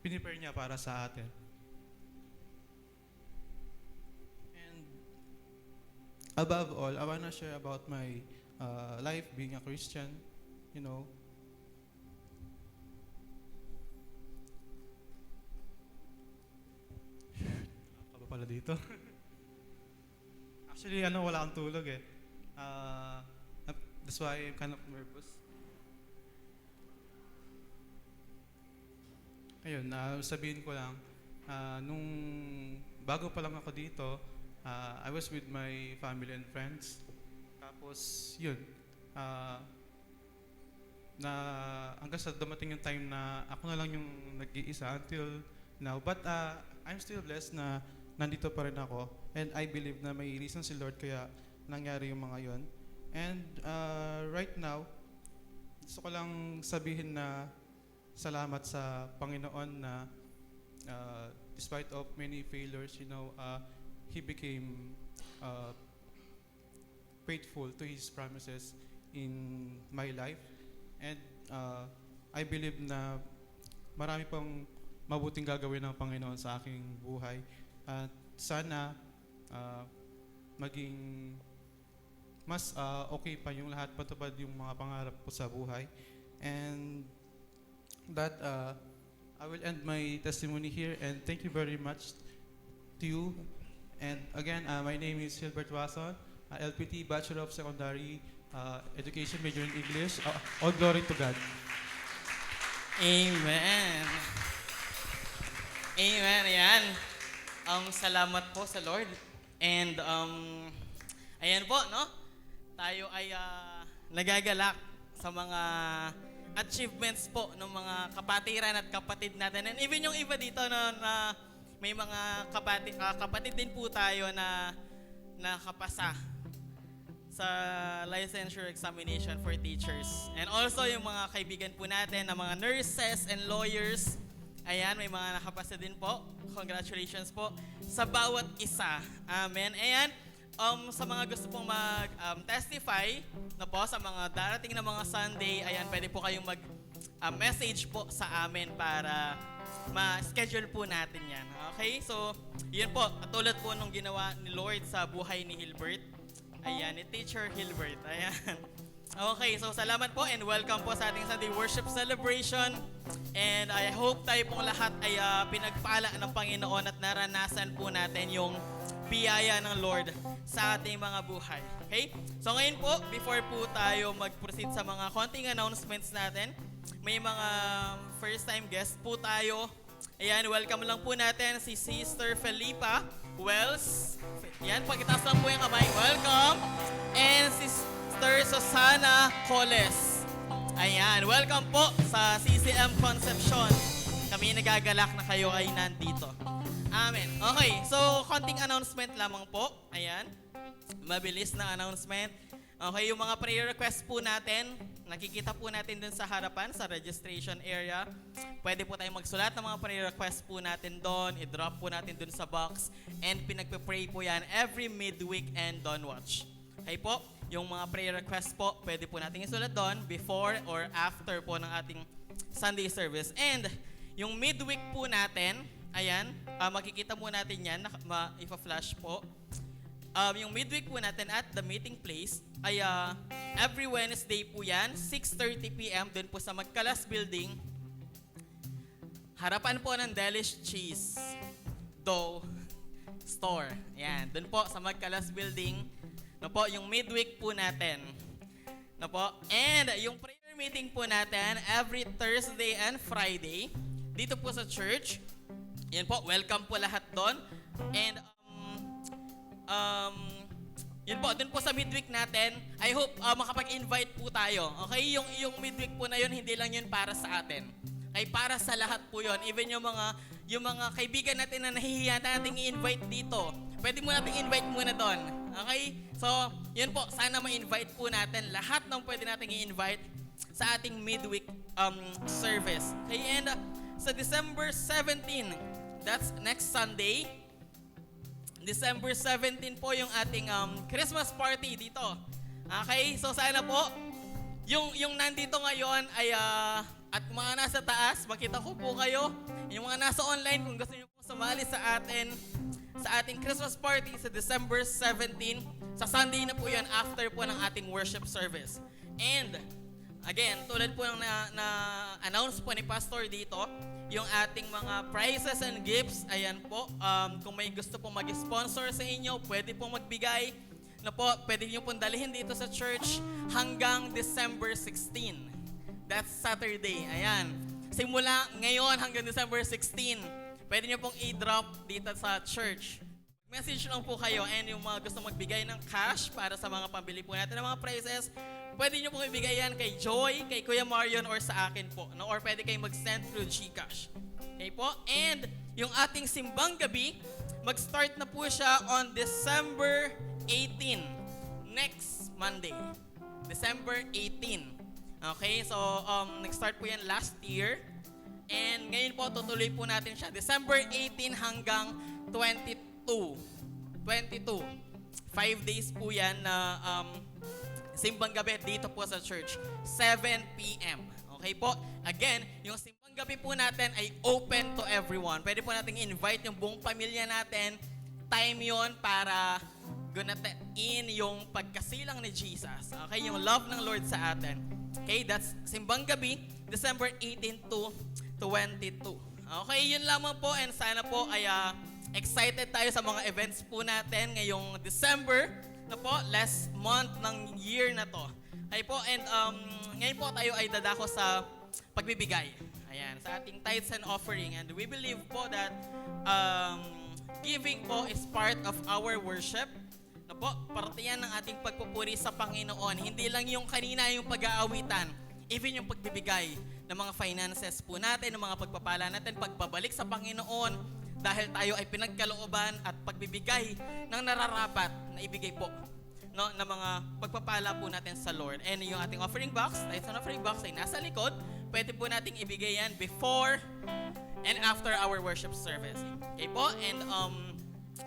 pinipare niya para sa atin. And above all, I want to share about my life being a Christian, you know. Ako pala dito. Actually, wala akong tulog eh. That's why I'm kind of nervous. Ayun, sabihin ko lang, nung bago pa lang ako dito, I was with my family and friends. Tapos, yun, na hanggang sa dumating yung time na ako na lang yung nag-iisa until now. But I'm still blessed na nandito pa rin ako. And I believe na may reason si Lord kaya nangyari yung mga yon. And right now, gusto ko lang sabihin na salamat sa Panginoon na despite of many failures, you know, He became faithful to His promises in my life. And I believe na marami pang mabuting gagawin ng Panginoon sa aking buhay. At sana maging mas okay pa yung lahat, patupad yung mga pangarap ko sa buhay. And that I will end my testimony here, and thank you very much to you. And again, my name is Hilbert Wason, LPT, Bachelor of Secondary Education, major in English. All glory to God. Amen. Amen. Ayan. Salamat po sa Lord. And ayan po, no? Tayo ay nagagalak sa mga achievements po ng mga kapatiran at kapatid natin. And even yung iba dito na may mga kapatid din po tayo na nakapasa sa licensure examination for teachers. And also yung mga kaibigan po natin na mga nurses and lawyers. Ayan, may mga nakapasa din po. Congratulations po sa bawat isa. Amen. Ayan, sa mga gusto pong mag-testify na po sa mga darating na mga Sunday, ayan, pwede po kayong mag-message po sa amin para ma-schedule po natin yan. Okay? So, yun po, tulad po nung ginawa ni Lord sa buhay ni Hilbert. Ayan, ni Teacher Hilbert. Ayan. Okay, so salamat po and welcome po sa ating Sunday Worship Celebration. And I hope tayo pong lahat ay pinagpala ng Panginoon at naranasan po natin yung biyaya ng Lord sa ating mga buhay. Okay? So ngayon po, before po tayo mag-proceed sa mga konting announcements natin, may mga first-time guest po tayo Ayan, welcome lang po natin si Sister Felipa Wells. Ayan, pagkitaas lang po yung kamay. Welcome. And Sister Susana Coles. Ayan, welcome po sa CCM Concepcion. Kami nagagalak na kayo ay nandito. Amen. Okay, so konting announcement lamang po. Ayan, mabilis na announcement. Okay, yung mga prayer request po natin, nakikita po natin dun sa harapan, sa registration area. Pwede po tayong magsulat ng mga prayer request po natin doon, i-drop po natin dun sa box, and pinagpe-pray po yan every midweek and dawn watch. Okay po, yung mga prayer request po, pwede po natin isulat doon before or after po ng ating Sunday service. And yung midweek po natin, ayan, makikita mo natin yan, ipa-flash po. Yung midweek po natin at the meeting place ay every Wednesday po yan, 6:30 p.m. dun po sa Magkalas Building. Harapan po ng Delish Cheese Dough Store. Yan, dun po sa Magkalas Building. No po, yung midweek po natin. No po, and yung prayer meeting po natin every Thursday and Friday dito po sa church. Yan po, welcome po lahat doon. And yun po, dun po sa midweek natin, I hope makapag-invite po tayo. Okay, yung midweek po na yun, hindi lang yun para sa atin. Ay para sa lahat po yun. Even yung mga kaibigan natin na nahihiya natin i-invite dito, pwede mo natin invite muna doon. Okay? So, yun po, sana ma-invite po natin lahat ng pwede natin i-invite sa ating midweek service. Okay, and sa December 17, that's next Sunday, December 17 po yung ating Christmas party dito. Okay? So sana po, yung nandito ngayon ay, at mga nasa taas, makita ko po kayo. Yung mga nasa online, kung gusto niyo po sumali sa ating Christmas party sa December 17, sa Sunday na po yan after po ng ating worship service. And, again, tulad po ng na-announce po ni Pastor dito, yung ating mga prizes and gifts, ayan po, kung may gusto pong mag-sponsor sa inyo, pwede pong magbigay, na po, pwede nyo pong dalhin dito sa church hanggang December 16. That's Saturday, ayan. Simula ngayon hanggang December 16, pwede nyo pong i-drop dito sa church. Message lang po kayo, and yung mga gusto magbigay ng cash para sa mga pambili po natin ng mga prizes, pwede nyo pong ibigay yan kay Joy, kay Kuya Marion, or sa akin po. No? Or pwede kayo mag-send through GCash. Okay po? And yung ating simbang gabi, mag-start na po siya on December 18. Next Monday. December 18. Okay? So, nag-start po yan last year. And ngayon po, tutuloy po natin siya. December 18 hanggang 22. 5 days po yan na simbang gabi dito po sa church. 7 p.m. Okay po? Again, yung simbang gabi po natin ay open to everyone. Pwede po natin invite yung buong pamilya natin. Time yon para gunatain yung pagkasilang ni Jesus. Okay? Yung love ng Lord sa atin. Okay? That's simbang gabi, December 18 to 22. Okay? Yun lamang po, and sana po ay excited tayo sa mga events po natin ngayong December na po, last month ng year na to. Ay po, and ngayon po tayo ay dadako sa pagbibigay. Ayan, sa ating tithes and offering. And we believe po that giving po is part of our worship. Na po, parte yan ng ating pagpupuri sa Panginoon. Hindi lang yung kanina yung pag-aawitan, even yung pagbibigay ng mga finances po natin, ng mga pagpapala natin, pagbabalik sa Panginoon, dahil tayo ay pinagkalooban at pagbibigay ng nararapat na ibigay po, no, na mga pagpapala po natin sa Lord. And yung ating offering box, tithes and offering box ay nasa likod. Pwede po nating ibigay yan before and after our worship service. Okay po? And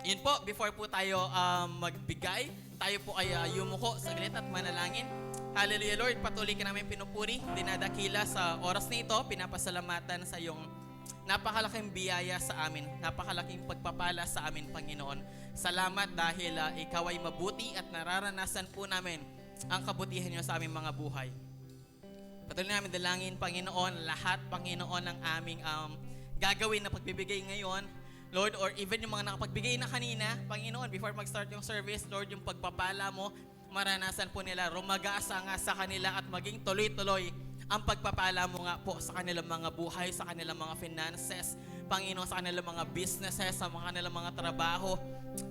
yun po, before po tayo magbigay, tayo po ay yumuko saglit at manalangin. Hallelujah, Lord, patuloy ka namin pinupuri, dinadakila sa oras na ito, pinapasalamatan sa iyong napakalaking biyaya sa amin, napakalaking pagpapala sa amin, Panginoon. Salamat dahil ikaw ay mabuti at nararanasan po namin ang kabutihan niyo sa aming mga buhay. Patuloy namin dalangin, Panginoon, lahat, Panginoon, ng aming gagawin na pagbibigay ngayon, Lord, or even yung mga nakapagbigay na kanina, Panginoon, before mag-start yung service, Lord, yung pagpapala mo, maranasan po nila, rumagasa nga sa kanila at maging tuloy-tuloy ang pagpapala mo nga po sa kanilang mga buhay, sa kanilang mga finances. Panginoon, sa kanilang mga businesses, sa kanilang mga trabaho.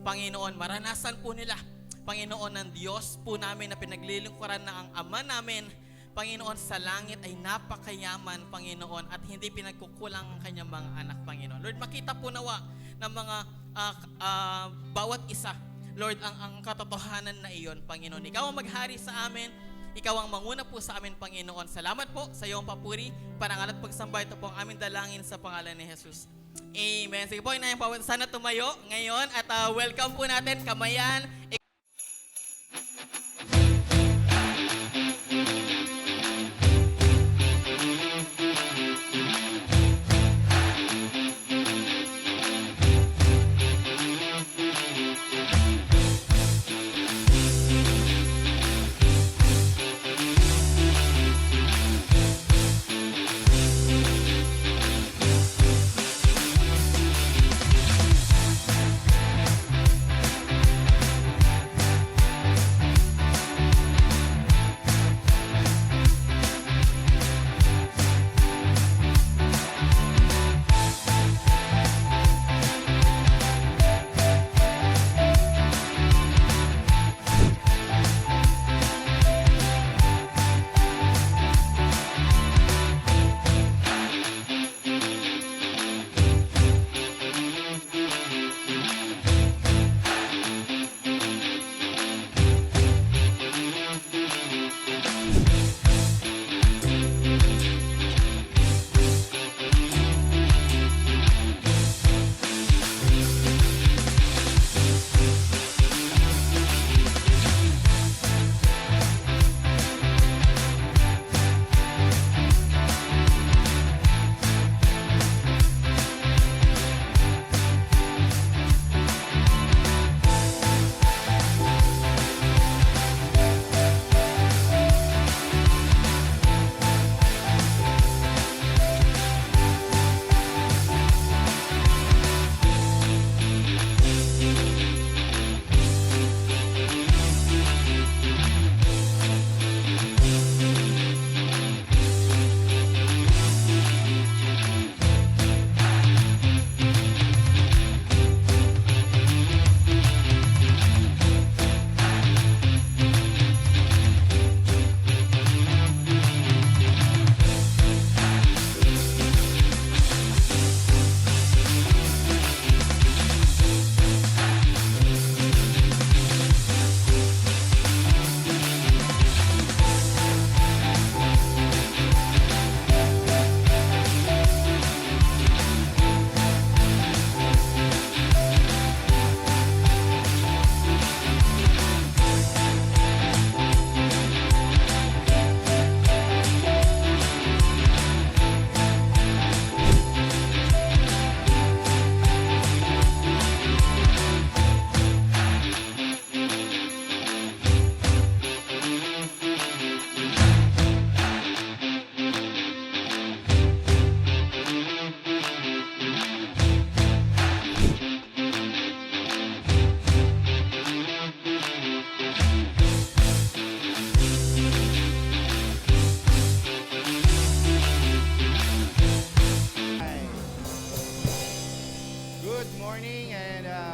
Panginoon, maranasan po nila, Panginoon, ng Diyos po namin na pinaglilingkuran na ang Ama namin, Panginoon, sa langit ay napakayaman, Panginoon, at hindi pinagkukulang ang kanyang mga anak, Panginoon. Lord, makita po nawa ng mga bawat isa, Lord, ang katotohanan na iyon, Panginoon. Ikaw ang maghari sa amin, ikaw ang manguna po sa amin, Panginoon. Salamat po sa iyong papuri, parangal at pagsamba. Ito po ang aming dalangin sa pangalan ni Jesus. Amen. Sige po, inayang po, sana tumayo ngayon at welcome po natin, Kamayan.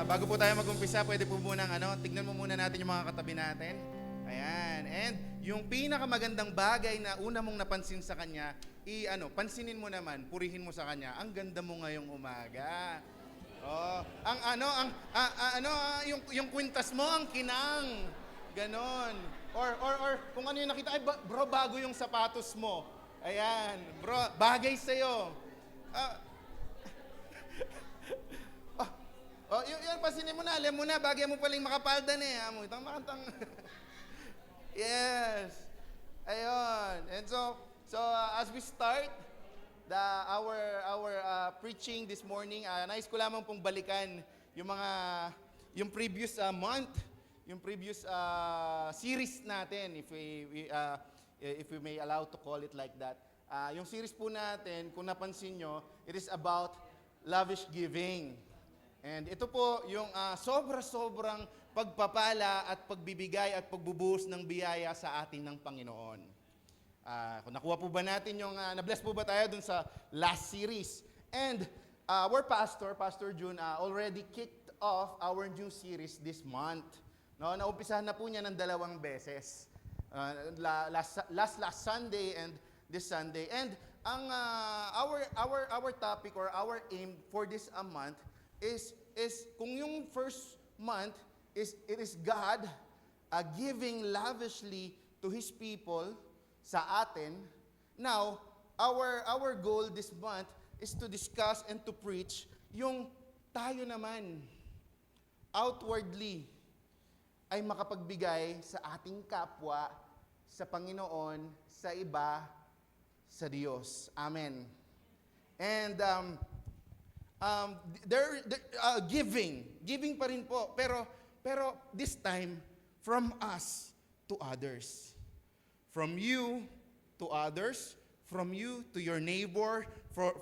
Bago po tayo mag-umpisa, pwede po munang tignan mo muna natin yung mga katabi natin. Ayan. And yung pinakamagandang bagay na una mong napansin sa kanya, pansinin mo naman, purihin mo sa kanya. Ang ganda mo ngayong umaga. Oh, yung kwintas mo, ang kinang. Ganon. Or kung ano yung nakita, ay bro, bago yung sapatos mo. Ayan, bro, bagay sa'yo. Yun, pasinin mo na, alam mo na, bagay mo paling makapalda na eh. Itang makantang. Yes. Ayun. And so as we start our preaching this morning, nais ko lamang pong balikan yung previous month, yung previous series natin, if we may allow to call it like that. Yung series po natin, kung napansin nyo, it is about lavish giving. And ito po yung sobra-sobrang pagpapala at pagbibigay at pagbubuhos ng biyaya sa atin ng Panginoon. Kung nakuha po ba natin yung, na-bless po ba tayo dun sa last series? And our pastor, Pastor June, already kicked off our new series this month. No, naumpisahan na po niya ng 2 beses. Last Sunday and this Sunday. And ang our topic or our aim for this month is kung yung first month it is God giving lavishly to His people sa atin. Now, our goal this month is to discuss and to preach yung tayo naman outwardly ay makapagbigay sa ating kapwa, sa Panginoon, sa iba, sa Diyos. Amen. And giving pa rin po, pero this time from us to others. From you to others, from you to your neighbor,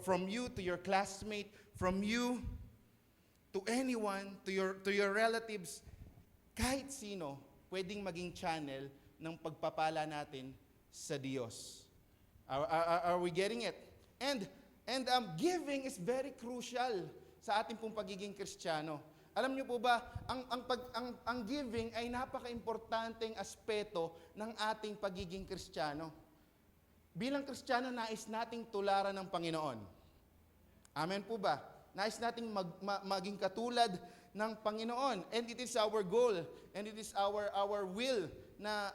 from you to your classmate, from you to anyone, to your relatives, kahit sino, pwedeng maging channel ng pagpapala natin sa Diyos. Are we getting it? And giving is very crucial sa ating pong pagiging Kristiyano. Alam niyo po ba, ang giving ay napaka-importanteng aspeto ng ating pagiging Kristiyano. Bilang Kristiyano, nais nating tularan ng Panginoon. Amen po ba? Nais nating maging katulad ng Panginoon. And it is our goal, and it is our will na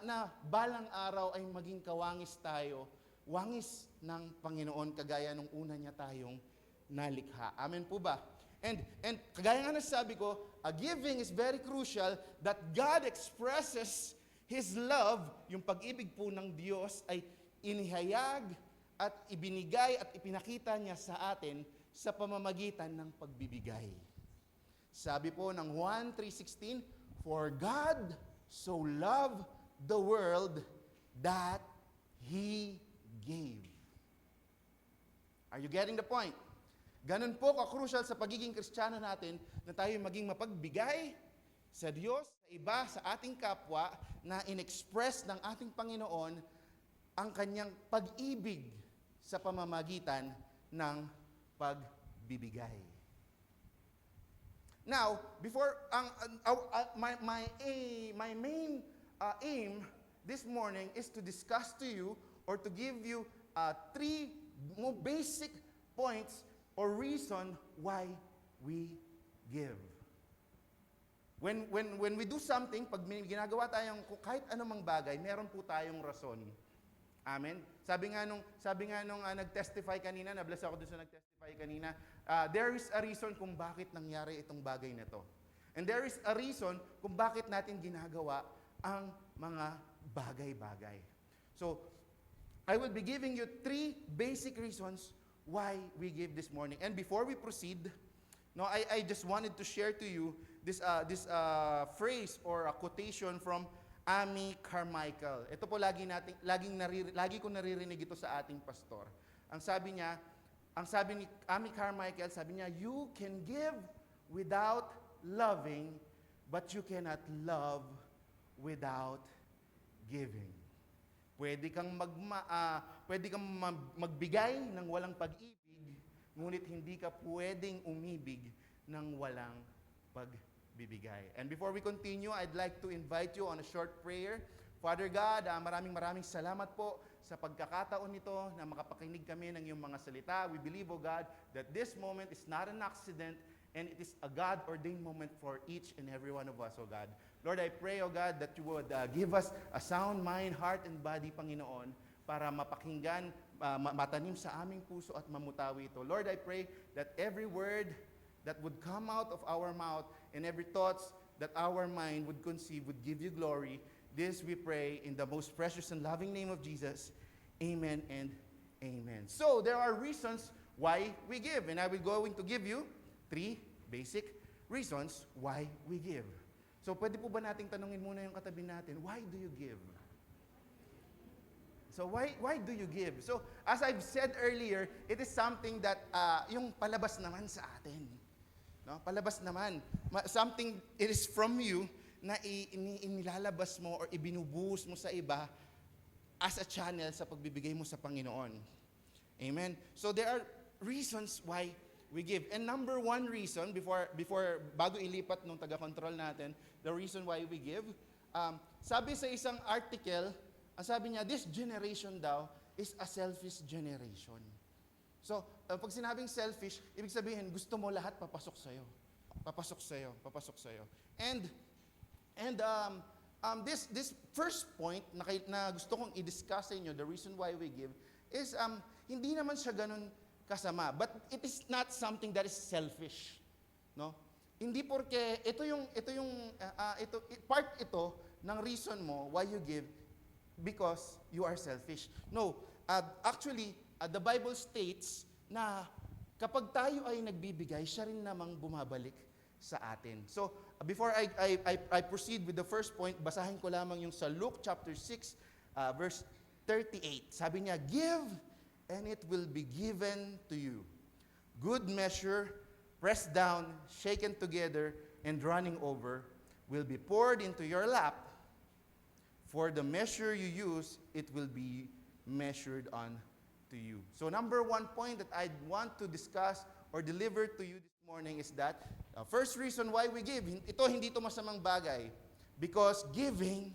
balang araw ay maging kawangis tayo, wangis ng Panginoon, kagaya nung una niya tayong nalikha. Amen po ba? And kagaya nga nasabi ko, giving is very crucial that God expresses His love, yung pag-ibig po ng Diyos ay inihayag at ibinigay at ipinakita niya sa atin sa pamamagitan ng pagbibigay. Sabi po ng 1:3:16, "For God so loved the world that He gave." Are you getting the point? Ganun po ka-crucial sa pagiging Kristiyano natin na tayo maging mapagbigay sa Diyos, sa iba, sa ating kapwa, na in-express ng ating Panginoon ang kanyang pag-ibig sa pamamagitan ng pagbibigay. Now, before my main aim this morning is to discuss to you or to give you 3 more basic points or reason why we give. When we do something, pag may ginagawa tayong kahit anumang bagay, meron po tayong rason. Amen. Sabi nga nung nag-testify kanina, na-bless ako dun sa nag-testify kanina, there is a reason kung bakit nangyari itong bagay na to. And there is a reason kung bakit natin ginagawa ang mga bagay-bagay. So, I will be giving you 3 basic reasons why we give this morning. And before we proceed, I just wanted to share to you this phrase or a quotation from Amy Carmichael. Ito po lagi ko naririnig ito sa ating pastor. Ang sabi ni Amy Carmichael, sabi niya, "You can give without loving, but you cannot love without giving." Pwede kang magbigay ng walang pag-ibig, ngunit hindi ka pwedeng umibig ng walang pagbibigay. And before we continue, I'd like to invite you on a short prayer. Father God, maraming salamat po sa pagkakataon nito na makapakinig kami ng iyong mga salita. We believe, O God, that this moment is not an accident and it is a God-ordained moment for each and every one of us, O God. Lord, I pray, O God, that you would give us a sound mind, heart, and body, Panginoon, para mapakinggan, matanim sa aming puso at mamutawi ito. Lord, I pray that every word that would come out of our mouth and every thoughts that our mind would conceive would give you glory. This we pray in the most precious and loving name of Jesus. Amen and amen. So, there are reasons why we give. And I will going to give you 3 basic reasons why we give. So, pwede po ba nating tanungin muna yung katabi natin, why do you give? So, why do you give? So, as I've said earlier, it is something that yung palabas naman sa atin. No? Palabas naman. Something, it is from you na inilalabas mo or ibinubuhos mo sa iba as a channel sa pagbibigay mo sa Panginoon. Amen? So, there are reasons why we give. And number one reason, bago ilipat nung taga-control natin, the reason why we give, sabi sa isang article, ang sabi niya, this generation daw is a selfish generation. So, pag sinabing selfish, ibig sabihin, gusto mo lahat papasok sa'yo. Papasok sa'yo, papasok sa'yo. And this first point na gusto kong i-discuss sa inyo, the reason why we give, is hindi naman siya ganun kasama. But it is not something that is selfish. No? Hindi porque part ito ng reason mo why you give because you are selfish. No, actually, the Bible states na kapag tayo ay nagbibigay, siya rin namang bumabalik sa atin. So, before I proceed with the first point, basahin ko lamang yung sa Luke chapter 6, verse 38. Sabi niya, give and it will be given to you. Good measure, pressed down, shaken together, and running over, will be poured into your lap. For the measure you use, it will be measured on to you. So number one point that I want to discuss or deliver to you this morning is that first reason why we give, hindi ito masamang bagay, because giving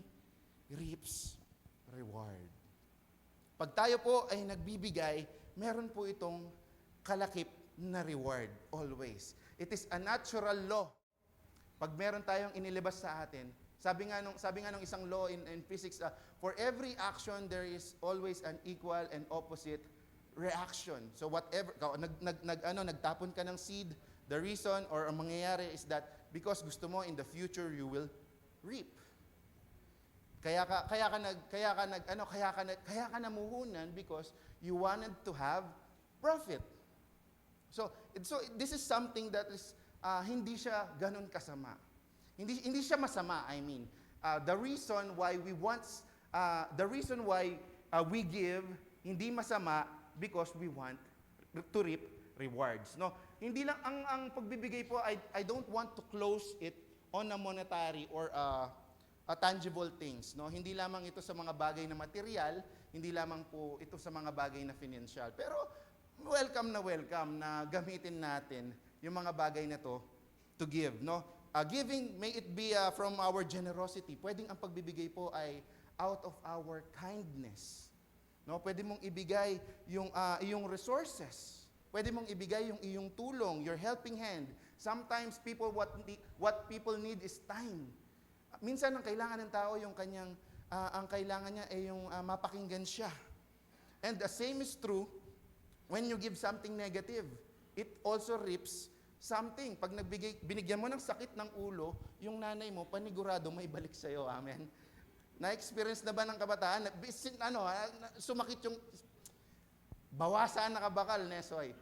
reaps reward. Pag tayo po ay nagbibigay, meron po itong kalakip na reward always. It is a natural law. Pag meron tayong inilabas sa atin, sabi nga nung isang law in physics, for every action there is always an equal and opposite reaction. So whatever nagtapon ka ng seed, the reason or ang mangyayari is that because gusto mo in the future you will reap. Kaya ka namuhunan because you wanted to have profit. So this is something that is hindi siya ganun kasama. Hindi siya masama, I mean. The reason why we give hindi masama because we want to reap rewards. No, hindi lang ang pagbibigay po, I don't want to close it on a monetary or a tangible things. No, hindi lamang ito sa mga bagay na material, hindi lamang po ito sa mga bagay na financial. Pero welcome na gamitin natin yung mga bagay na to give. No, giving, may it be from our generosity. Pwedeng ang pagbibigay po ay out of our kindness. No, pwede mong ibigay yung iyong resources. Pwede mong ibigay yung iyong tulong, your helping hand. Sometimes what people need is time. Minsan ang kailangan ng tao yung kanyang ang kailangan niya ay yung mapakinggan siya. And the same is true when you give something negative. It also reaps something. Pag binigyan mo ng sakit ng ulo, yung nanay mo, panigurado may balik sa'yo. Amen? Na-experience na ba ng kabataan? Sumakit yung bawasan na kabakal, Nesoy.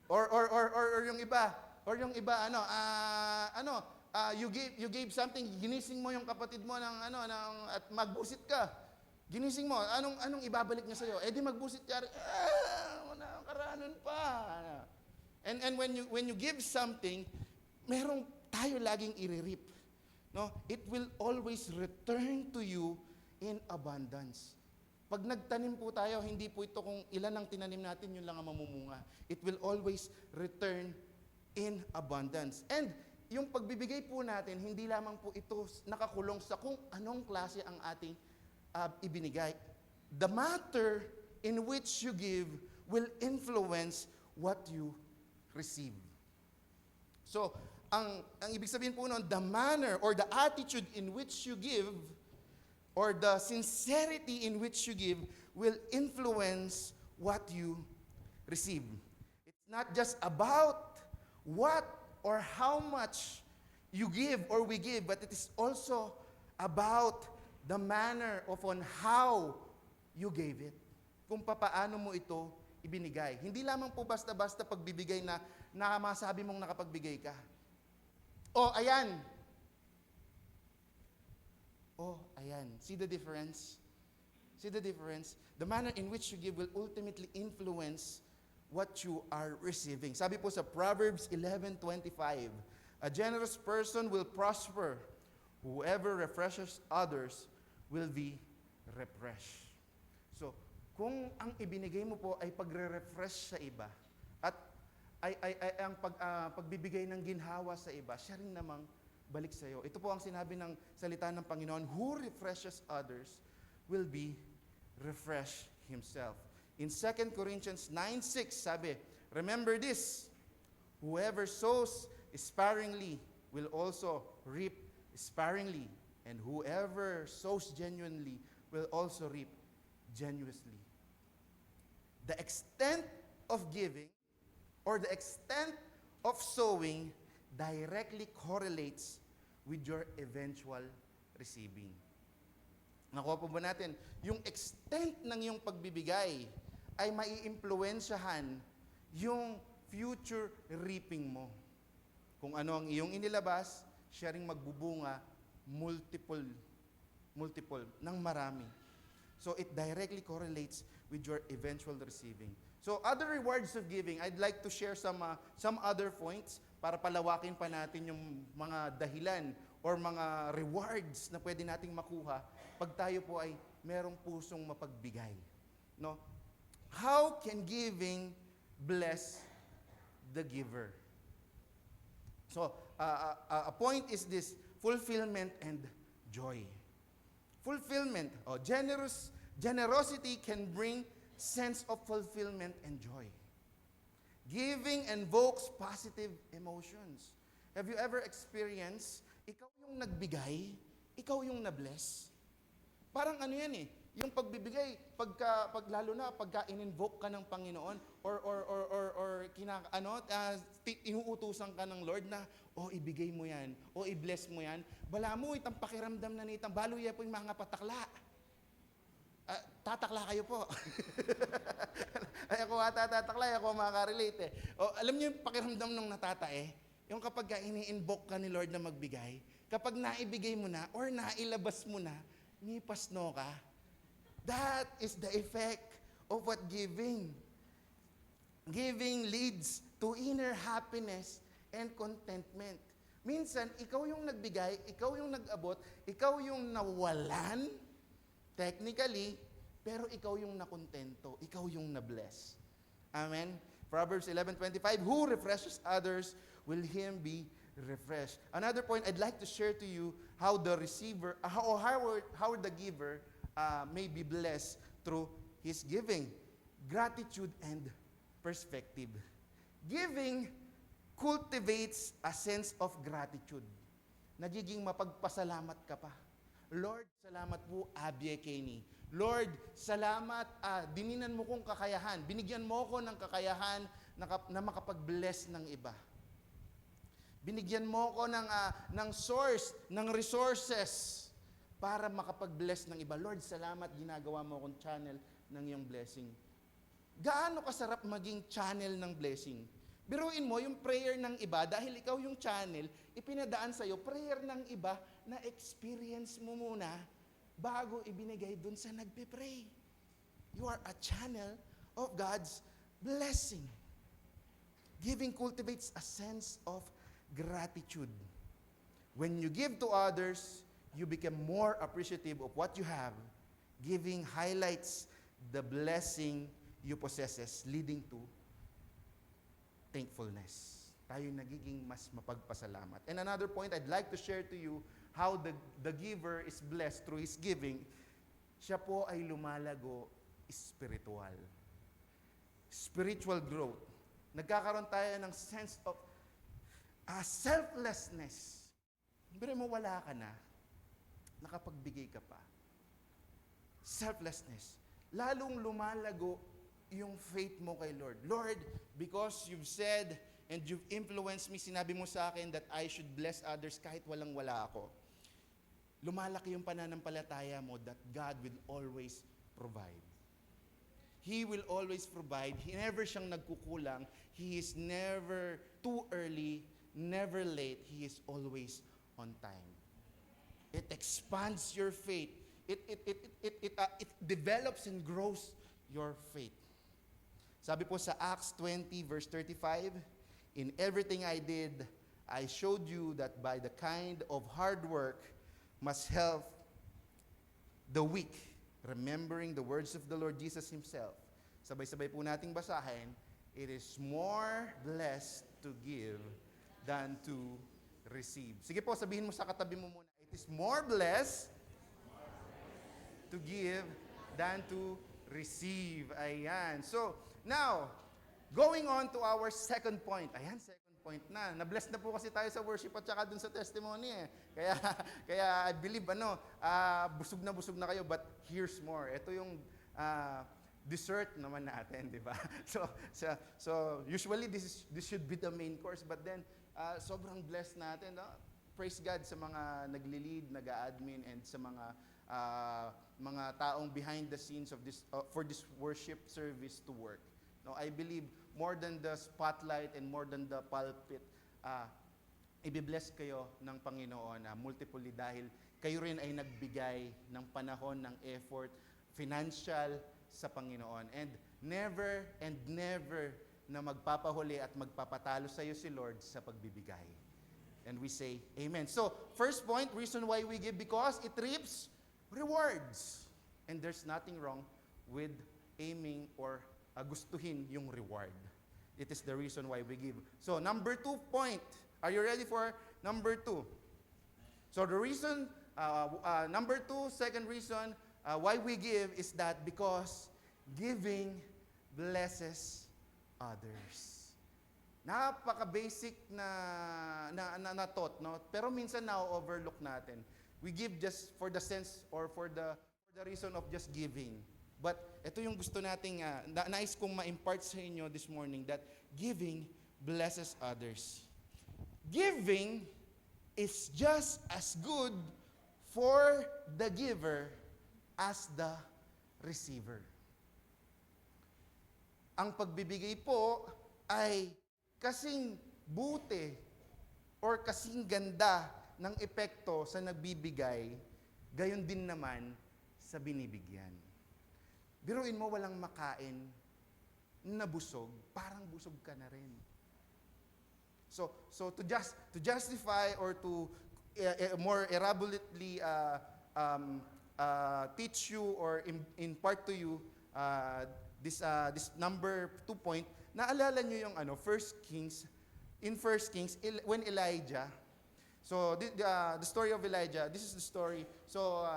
Or yung iba, you gave something, ginising mo yung kapatid mo at magbusit ka. Ginising mo, anong ibabalik niya sa'yo? Di magbusit ka, wala karanon pa. And when you give something, merong tayo laging i-reap. No? It will always return to you in abundance. Pag nagtanim po tayo, hindi po ito kung ilan ang tinanim natin, yun lang ang mamumunga. It will always return in abundance. And yung pagbibigay po natin, hindi lamang po ito nakakulong sa kung anong klase ang ating ibinigay. The matter in which you give will influence what you receive. So, ang ibig sabihin po noon, the manner or the attitude in which you give or the sincerity in which you give will influence what you receive. It's not just about what or how much you give or we give, but it is also about the manner of on how you gave it. Kung papaano mo ito ibinigay. Hindi lamang po basta-basta pagbibigay na masabi mong nakapagbigay ka. Ayan. Ayan. See the difference? See the difference? The manner in which you give will ultimately influence what you are receiving. Sabi po sa Proverbs 11:25, a generous person will prosper. Whoever refreshes others will be refreshed. So, kung ang ibinigay mo po ay pagre-refresh sa iba, ay ang pagbibigay ng ginhawa sa iba, siya rin namang balik sa iyo. Ito po ang sinabi ng salita ng Panginoon, who refreshes others will be refreshed himself. In 2 Corinthians 9:6, sabi, remember this, whoever sows sparingly will also reap sparingly, and whoever sows genuinely will also reap genuinely. The extent of giving or the extent of sowing directly correlates with your eventual receiving. Nakuha po ba natin? Yung extent ng iyong pagbibigay ay maiimpluwensyahan yung future reaping mo. Kung ano ang iyong inilabas, siya ring magbubunga multiple ng marami. So it directly correlates with your eventual receiving. So other rewards of giving, I'd like to share some other points para palawakin pa natin yung mga dahilan or mga rewards na pwede nating makuha pag tayo po ay merong pusong mapagbigay. No? How can giving bless the giver? So, a point is this, fulfillment and joy. Fulfillment, generosity can bring sense of fulfillment and joy. Giving invokes positive emotions. Have you ever experienced, ikaw yung nagbigay, ikaw yung na-bless? Parang ano yan eh, yung pagbibigay, lalo na pagka in-invoke ka ng Panginoon or inuutusan ka ng Lord na, ibigay mo yan, i-bless mo yan, bala mo, itang pakiramdam na nitang, balo yan po yung mga patakla. Tatakla kayo po. Ay ako tatakla, ako makaka-relate eh. Alam niyo yung pakiramdam nung natatae? Yung kapag ini-invoke ka ni Lord na magbigay, kapag naibigay mo na or nailabas mo na, ngipasno ka. That is the effect of what giving. Giving leads to inner happiness and contentment. Minsan, ikaw yung nagbigay, ikaw yung nag-abot, ikaw yung nawalan, technically, pero ikaw yung nakontento, ikaw yung na-bless. Amen? Proverbs 11:25, who refreshes others will him be refreshed. Another point I'd like to share to you how the receiver, how the giver may be blessed through his giving. Gratitude and perspective. Giving cultivates a sense of gratitude. Nagiging mapagpasalamat ka pa. Lord, salamat po, Abby Kenny. Lord, salamat, dininan mo kong kakayahan. Binigyan mo ko ng kakayahan na makapag-bless ng iba. Binigyan mo ko ng source, ng resources para makapag-bless ng iba. Lord, salamat, ginagawa mo akong channel ng iyong blessing. Gaano kasarap maging channel ng blessing? Biruin mo yung prayer ng iba, dahil ikaw yung channel, ipinadaan sa'yo, prayer ng iba na experience mo muna bago ibinigay dun sa nagpe-pray. You are a channel of God's blessing. Giving cultivates a sense of gratitude. When you give to others, you become more appreciative of what you have. Giving highlights the blessing you possesses, leading to thankfulness. Tayo nagiging mas mapagpasalamat. And another point I'd like to share to you, how the giver is blessed through his giving, siya po ay lumalago spiritual. Spiritual growth. Nagkakaroon tayo ng sense of selflessness. Pero mo wala ka na, nakapagbigay ka pa. Selflessness. Lalong lumalago yung faith mo kay Lord. Lord, because you've said and you've influenced me, sinabi mo sa akin that I should bless others kahit walang-wala ako. Lumalaki yung pananampalataya mo that God will always provide. He will always provide. Never siyang nagkukulang. He is never too early, never late. He is always on time. It expands your faith. It develops and grows your faith. Sabi po sa Acts 20 verse 35, in everything I did, I showed you that by the kind of hard work must help the weak, remembering the words of the Lord Jesus Himself. Sabay-sabay po nating basahin, it is more blessed to give than to receive. Sige po, sabihin mo sa katabi mo muna. It is more blessed to give than to receive. Ayan. So, now, going on to our second point. Ayan, second point na. Na-bless na po kasi tayo sa worship at saka dun sa testimony eh. Kaya I believe, busog na kayo, but here's more. Ito yung dessert naman natin, di ba? So usually this should be the main course, but then sobrang blessed natin. No? Praise God sa mga nagli-lead, nag-admin, and sa mga taong behind the scenes of this for this worship service to work. No, I believe more than the spotlight and more than the pulpit, ibibless kayo ng Panginoon multiply dahil kayo rin ay nagbigay ng panahon, ng effort, financial sa Panginoon. And never na magpapahuli at magpapatalo sa iyo si Lord sa pagbibigay. And we say, Amen. So, first point, reason why we give, because it reaps rewards. And there's nothing wrong with aiming or gustuhin yung reward. It is the reason why we give. So, number 2 point. Are you ready for number 2? So, the reason, number 2, second reason why we give is that because giving blesses others. Napaka-basic na thought, no? Pero minsan na-overlook natin. We give just for the sense or for the reason of just giving. But ito yung gusto nating, nais kong ma-impart sa inyo this morning, that giving blesses others. Giving is just as good for the giver as the receiver. Ang pagbibigay po ay kasing buti or kasing ganda ng epekto sa nagbibigay, gayon din naman sa binibigyan. Biruin mo walang makain na busog, parang busog ka na rin. So to justify or to more elaborately teach you or impart to you this number 2 point, naalala nyo yung in 1 Kings, when Elijah, so the story of Elijah, this is the story. So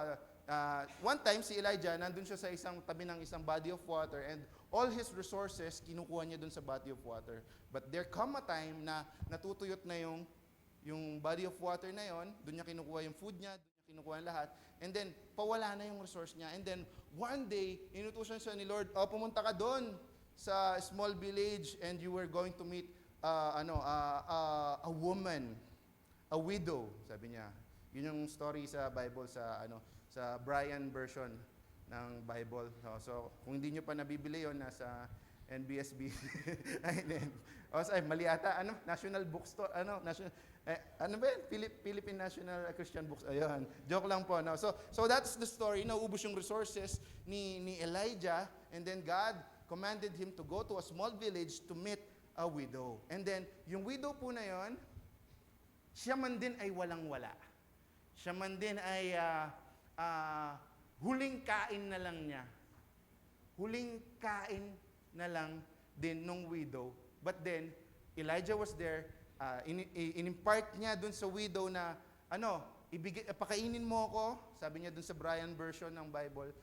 one time si Elijah, nandun siya sa tabi ng isang body of water, and all his resources kinukuha niya dun sa body of water. But there come a time na natutuyot na yung body of water na yon, dun niya kinukuha yung food niya, dun niya kinukuha ang lahat, and then pawala na yung resource niya. And then one day, inutusan siya ni Lord, pumunta ka doon sa small village and you were going to meet a woman, a widow, sabi niya. Yun yung story sa Bible sa Brian version ng Bible. So kung hindi niyo pa nabibili yon, nasa NBSB. Mali ata, National Bookstore, Philippine National Christian Books. Ayun. Joke lang po, no. So that's the story. Naubos yung resources ni Elijah, and then God commanded him to go to a small village to meet a widow. And then yung widow po na yon, siya man din ay walang-wala. Siya man din ay huling kain na lang niya. Huling kain na lang din nung widow. But then, Elijah was there, in-impart niya dun sa widow na, pakainin mo ako, sabi niya dun sa Brian version ng Bible,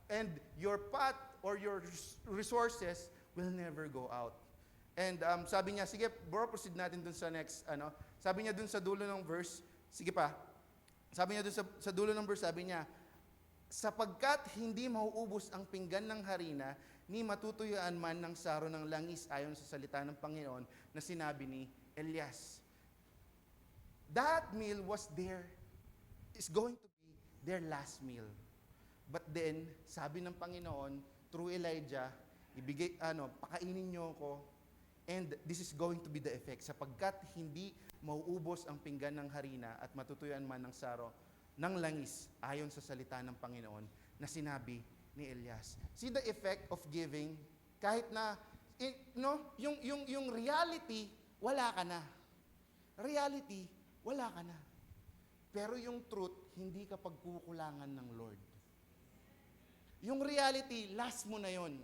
and your pot or your resources will never go out. And sabi niya, sige bro, proceed natin dun sa next, sabi niya dun sa dulo ng verse, sige pa, sabi niya dun sa dulo ng verse, sabi niya, sapagkat hindi mauubos ang pinggan ng harina, ni matutuyuan man ng saro ng langis ayon sa salita ng Panginoon na sinabi ni Elias. That meal is going to be their last meal. But then, sabi ng Panginoon, through Elijah, pakainin niyo ako, and this is going to be the effect, sapagkat hindi mauubos ang pinggan ng harina at matutuyuan man ng saro ng langis ayon sa salita ng Panginoon na sinabi ni Elias. See the effect of giving, kahit na yung reality, wala ka na. Reality, wala ka na. Pero yung truth, hindi ka pagkukulangan ng Lord. Yung reality, last mo na yon.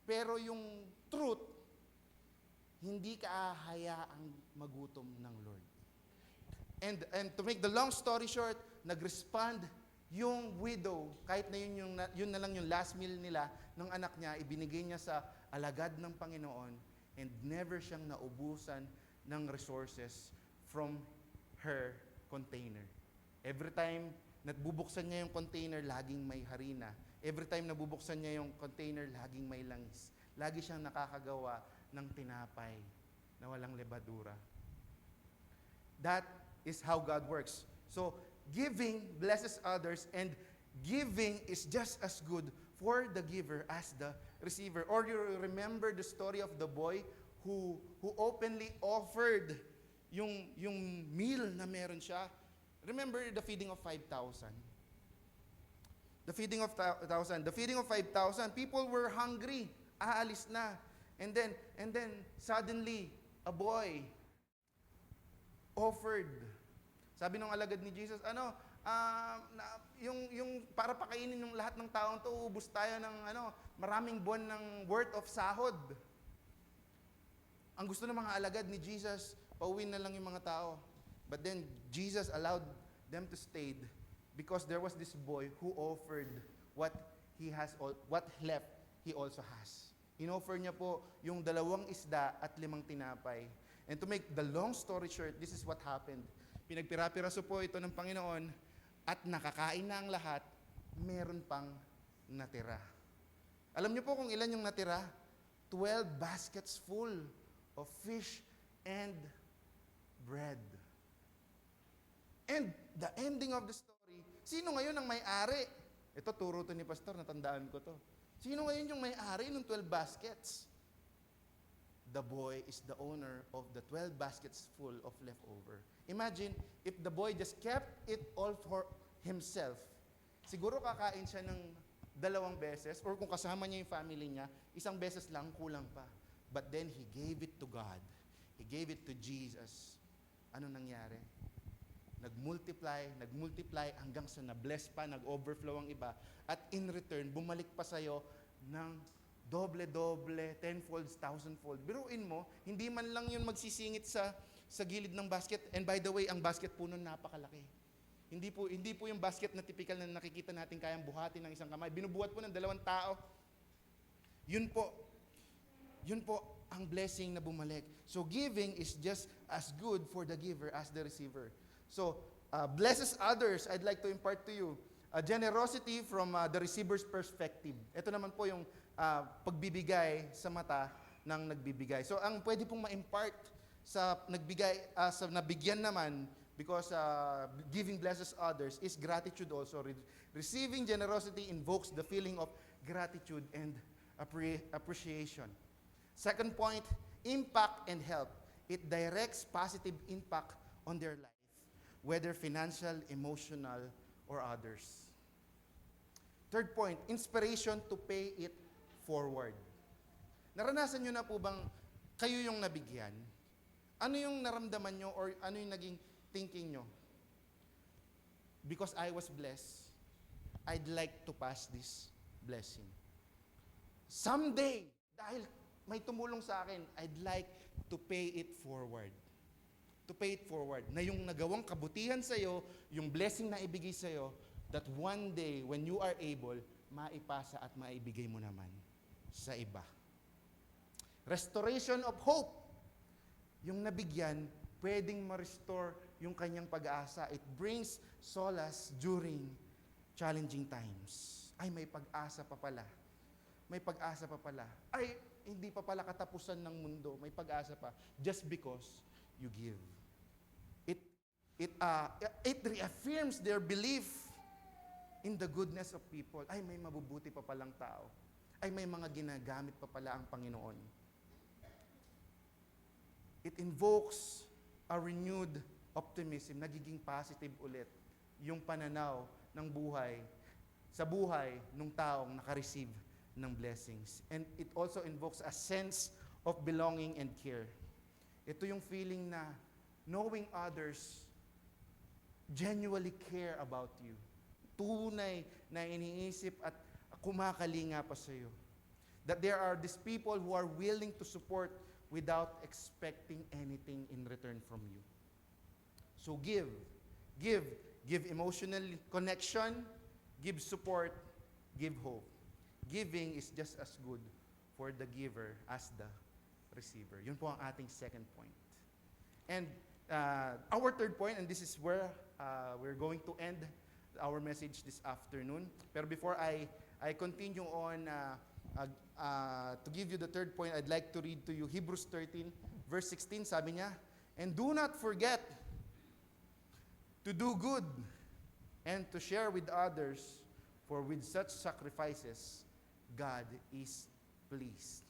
Pero yung truth, hindi ka hahayaang magutom ng Lord. And to make the long story short, nag-respond yung widow, kahit na yun na lang yung last meal nila ng anak niya, ibinigay niya sa alagad ng Panginoon, and never siyang naubusan ng resources from her container. Every time nabubuksan niya yung container, laging may harina. Every time nabubuksan niya yung container, laging may langis. Lagi siyang nakakagawa ng tinapay na walang lebadura. That is how God works. So, giving blesses others, and giving is just as good for the giver as the receiver. Or you remember the story of the boy who openly offered yung meal na meron siya. Remember the feeding of 5,000? The feeding of 1,000. The feeding of 5,000, people were hungry. Aalis na. And then suddenly, a boy offered. Sabi ng alagad ni Jesus, yung para pakainin ng lahat ng taong to, ubus tayo ng maraming buwan ng worth of sahod. Ang gusto ng mga alagad ni Jesus, pauwi na lang yung mga tao. But then Jesus allowed them to stay because there was this boy who offered what left he also has. Inoffer niya po yung 2 isda at 5 tinapay. And to make the long story short, this is what happened. Pinagpira-piraso po ito ng Panginoon at nakakain na ang lahat, meron pang natira. Alam niyo po kung ilan yung natira? 12 baskets full of fish and bread. And the ending of the story, sino ngayon ang may-ari? Ito, turo to ni Pastor, natandaan ko to. Sino ngayon yung may-ari ng 12 baskets? The boy is the owner of the 12 baskets full of leftover. Imagine, if the boy just kept it all for himself, siguro kakain siya ng 2 beses, or kung kasama niya yung family niya, 1 beses lang, kulang pa. But then, he gave it to God. He gave it to Jesus. Ano nangyari? Nagmultiply hanggang sa na-bless pa, nag-overflow ang iba. At in return, bumalik pa sa'yo ng doble-doble, 10-fold, 1,000-fold. Biruin mo, hindi man lang yun magsisingit sa gilid ng basket. And by the way, ang basket po nun napakalaki. Hindi po yung basket na typical na nakikita natin kayang buhatin ng isang kamay. Binubuhat po ng 2 tao. Yun po ang blessing na bumalik. So giving is just as good for the giver as the receiver. So, blesses others, I'd like to impart to you generosity from the receiver's perspective. Ito naman po yung pagbibigay sa mata ng nagbibigay. So, ang pwede pong ma-impart sa nagbigay, sa nabigyan naman, because giving blesses others, is gratitude also. Receiving generosity invokes the feeling of gratitude and appreciation. Second point, impact and help. It directs positive impact on their life, whether financial, emotional, or others. Third point, inspiration to pay it forward. Naranasan nyo na po bang kayo yung nabigyan? Ano yung naramdaman nyo or ano yung naging thinking nyo? Because I was blessed, I'd like to pass this blessing. Someday, dahil may tumulong sa akin, I'd like to pay it forward. To pay it forward. Na yung nagawang kabutihan sa'yo, yung blessing na ibigay sa'yo, that one day, when you are able, maipasa at maibigay mo naman sa iba. Restoration of hope. Yung nabigyan, pwedeng ma-restore yung kanyang pag-asa. It brings solace during challenging times. Ay, may pag-asa pa pala. May pag-asa pa pala. Ay, hindi pa pala katapusan ng mundo. May pag-asa pa. Just because you give. It reaffirms their belief in the goodness of people. Ay, may mabubuti pa palang tao. Ay, may mga ginagamit pa pala ang Panginoon. It invokes a renewed optimism. Nagiging positive ulit yung pananaw ng buhay sa buhay ng taong nakareceive ng blessings. And it also invokes a sense of belonging and care. Ito yung feeling na knowing others genuinely care about you. Tunay na iniisip at kumakalinga pa sa iyo. That there are these people who are willing to support without expecting anything in return from you. So give emotional connection, give support, give hope. Giving is just as good for the giver as the receiver. Yun po ang ating second point. And our third point, and this is where we're going to end our message this afternoon. Pero before I continue on to give you the third point, I'd like to read to you Hebrews 13, verse 16. Sabi niya, and do not forget to do good and to share with others, for with such sacrifices, God is pleased.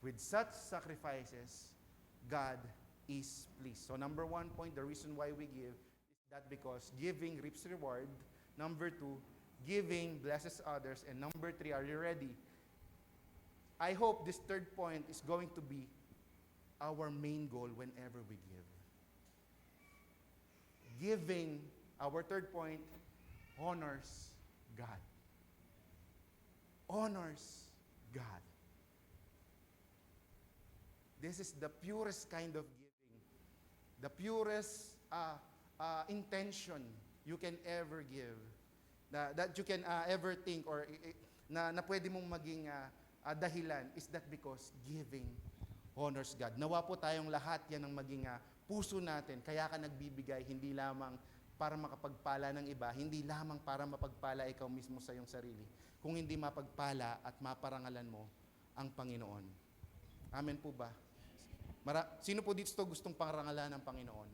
With such sacrifices, God is pleased. So number one point, the reason why we give is that because giving reaps reward. Number two, giving blesses others. And number three, are you ready? I hope this third point is going to be our main goal whenever we give. Giving, our third point, honors God. Honors God. This is the purest kind of giving. The purest intention you can ever give. That you can ever think or na pwede mong maging dahilan is that because giving honors God. Nawa po tayong lahat yan ang maging puso natin. Kaya ka nagbibigay, hindi lamang para makapagpala ng iba, hindi lamang para mapagpala ikaw mismo sa iyong sarili, kung hindi mapagpala at maparangalan mo ang Panginoon. Amen po ba? Sino po dito gustong parangalan ng Panginoon?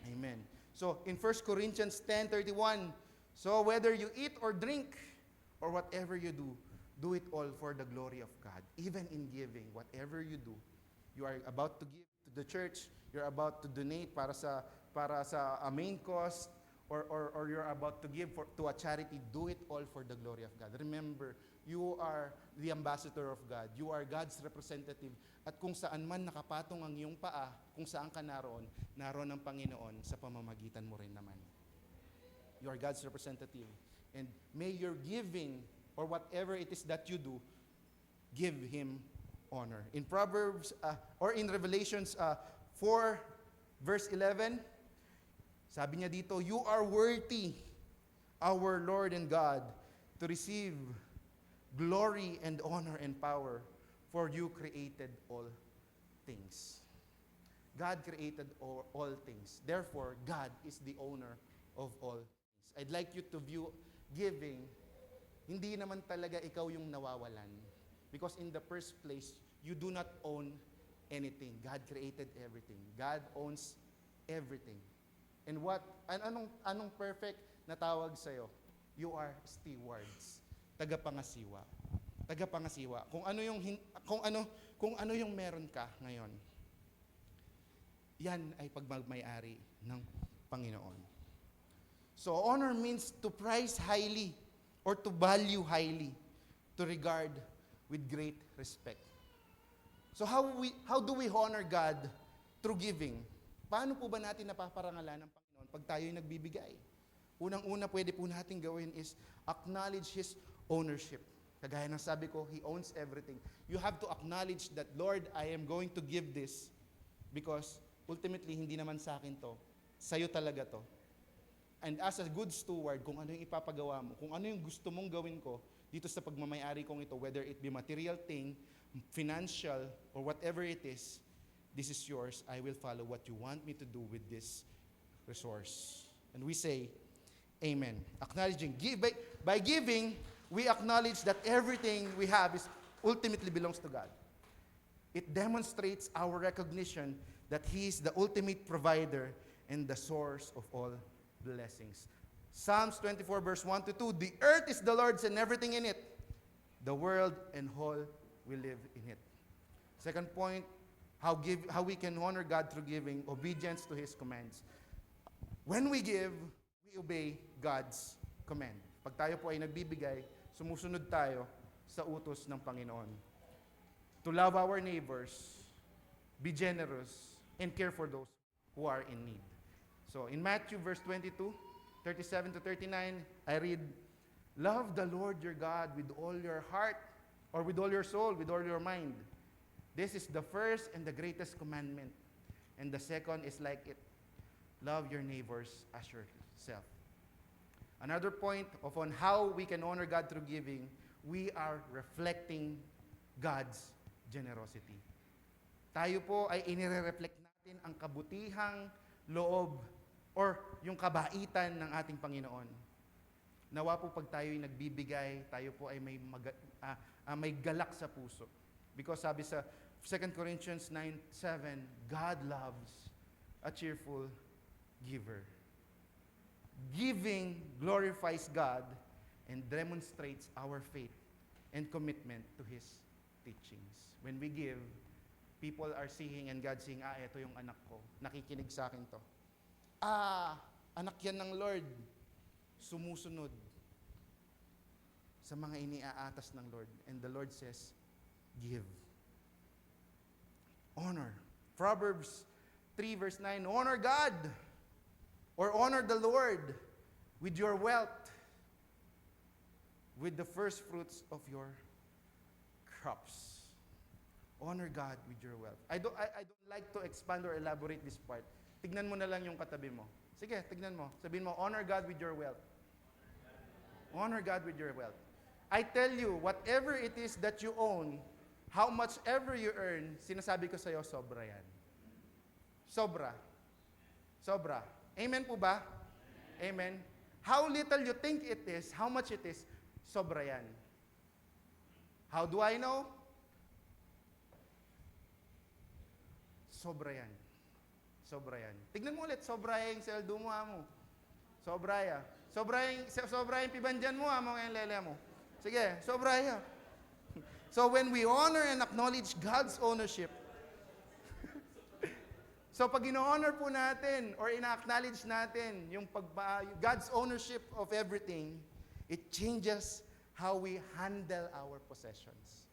Amen. So, in 1 Corinthians 10:31, so whether you eat or drink or whatever you do it all for the glory of God. Even in giving, whatever you do, you are about to give to the church, you're about to donate para sa main cause, or you're about to give to a charity, do it all for the glory of God. Remember, you are the ambassador of God. You are God's representative. At kung saan man nakapatong ang iyong paa, kung saan ka naroon ang Panginoon sa pamamagitan mo rin naman. You are God's representative. And may your giving, or whatever it is that you do, give Him honor. In Proverbs, or in Revelations 4, verse 11, sabi niya dito, you are worthy, our Lord and God, to receive glory and honor and power, for you created all things. God created all things. Therefore, God is the owner of all things. I'd like you to view giving, hindi naman talaga ikaw yung nawawalan. Because in the first place, you do not own anything. God created everything. God owns everything. And anong perfect na tawag sa'yo? You are stewards. Tagapangasiwa. Tagapangasiwa. Kung ano yung meron ka ngayon, yan ay pagmamay-ari ng Panginoon. So honor means to prize highly or to value highly, to regard with great respect. So how do we honor God through giving? Paano po ba natin napaparangalan ng Panginoon pag tayo'y nagbibigay? Unang-una pwede po natin gawin is acknowledge His ownership. Kagaya ng sabi ko, He owns everything. You have to acknowledge that, Lord, I am going to give this because ultimately, hindi naman sa akin to. Sa'yo talaga to. And as a good steward, kung ano yung ipapagawa mo, kung ano yung gusto mong gawin ko dito sa pagmamayari kong ito, whether it be material thing, financial, or whatever it is, this is yours. I will follow what you want me to do with this resource. And we say, Amen. Acknowledging. By giving, we acknowledge that everything we have ultimately belongs to God. It demonstrates our recognition that He is the ultimate provider and the source of all blessings. Psalms 24 verse 1 to 2, the earth is the Lord's and everything in it, the world and all we live in it. Second point, how we can honor God through giving, obedience to His commands. When we give, we obey God's command. Pag tayo po ay nagbibigay, sumusunod tayo sa utos ng Panginoon. To love our neighbors, be generous, and care for those who are in need. So in Matthew verse 22, 37 to 39, I read, love the Lord your God with all your heart, or with all your soul, with all your mind. This is the first and the greatest commandment. And the second is like it. Love your neighbors as yourself. Another point on how we can honor God through giving, we are reflecting God's generosity. Tayo po ay inire-reflect natin ang kabutihang loob or yung kabaitan ng ating Panginoon. Nawa po pag tayo'y nagbibigay, tayo po ay may galak sa puso. Because sabi sa 2 Corinthians 9:7, God loves a cheerful giver. Giving glorifies God and demonstrates our faith and commitment to His teachings. When we give, people are seeing and God seeing, ito yung anak ko. Nakikinig sa akin to. Anak yan ng Lord. Sumusunod sa mga iniaatas ng Lord. And the Lord says, give. Honor. Proverbs 3 verse 9, honor God or honor the Lord with your wealth, with the first fruits of your crops. Honor God with your wealth. I don't like to expand or elaborate this part. Tignan mo na lang yung katabi mo. Sige, tignan mo. Sabihin mo, honor God with your wealth. Honor God with your wealth. I tell you, whatever it is that you own, how much ever you earn, sinasabi ko sa'yo, sobra yan. Sobra. Sobra. Amen po ba? Amen. How little you think it is, how much it is, sobra yan. How do I know? Sobra yan. Sobra yan. Tignan mo ulit, sobra yung sweldo mo, amo. Sobra ya. Sobra yung pibandyan mo, amo, yung lele mo. Sige, sobra ya. So when we honor and acknowledge God's ownership, so pag ino-honor po natin or ina-acknowledge natin yung God's ownership of everything, it changes how we handle our possessions.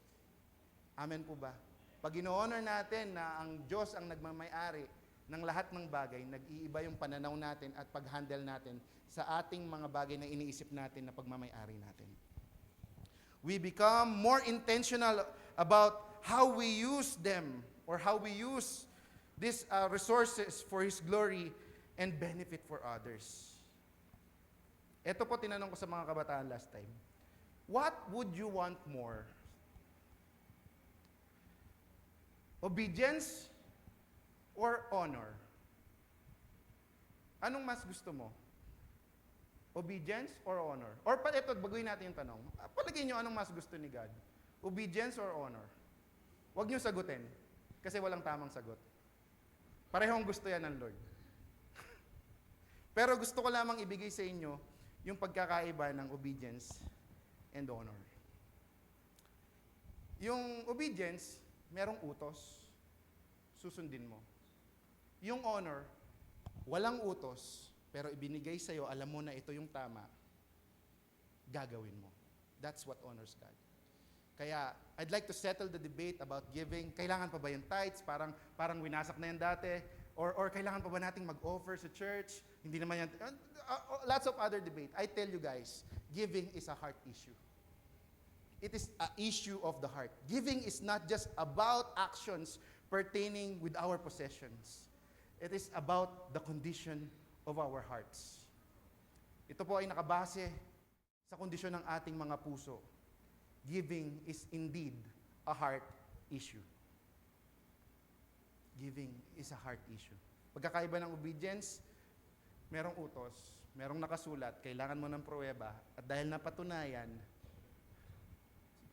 Amen po ba? Pag ino-honor natin na ang Diyos ang nagmamay-ari ng lahat ng bagay, nag-iiba yung pananaw natin at pag-handle natin sa ating mga bagay na iniisip natin na pagmamay-ari natin. We become more intentional about how we use them or how we use these resources for His glory and benefit for others. Ito po tinanong ko sa mga kabataan last time. What would you want more? Obedience or honor? Anong mas gusto mo? Obedience or honor? Or ito, baguhin natin yung tanong. Palagay nyo anong mas gusto ni God? Obedience or honor? Huwag nyo sagutin kasi walang tamang sagot. Parehong gusto yan ng Lord. Pero gusto ko lamang ibigay sa inyo yung pagkakaiba ng obedience and honor. Yung obedience, merong utos, susundin mo. Yung honor, walang utos, pero ibinigay sa'yo, alam mo na ito yung tama, gagawin mo. That's what honors God. Kaya, I'd like to settle the debate about giving. Kailangan pa ba yung tithes? Parang winasak na yan dati. Or kailangan pa ba nating mag-offer sa church? Hindi naman yan. Lots of other debate. I tell you guys, giving is a heart issue. It is an issue of the heart. Giving is not just about actions pertaining with our possessions. It is about the condition of our hearts. Ito po ay nakabase sa kondisyon ng ating mga puso. Giving is indeed a heart issue. Giving is a heart issue. Pagkakaiba ng obedience, merong utos, merong nakasulat, kailangan mo ng pruweba, at dahil napatunayan,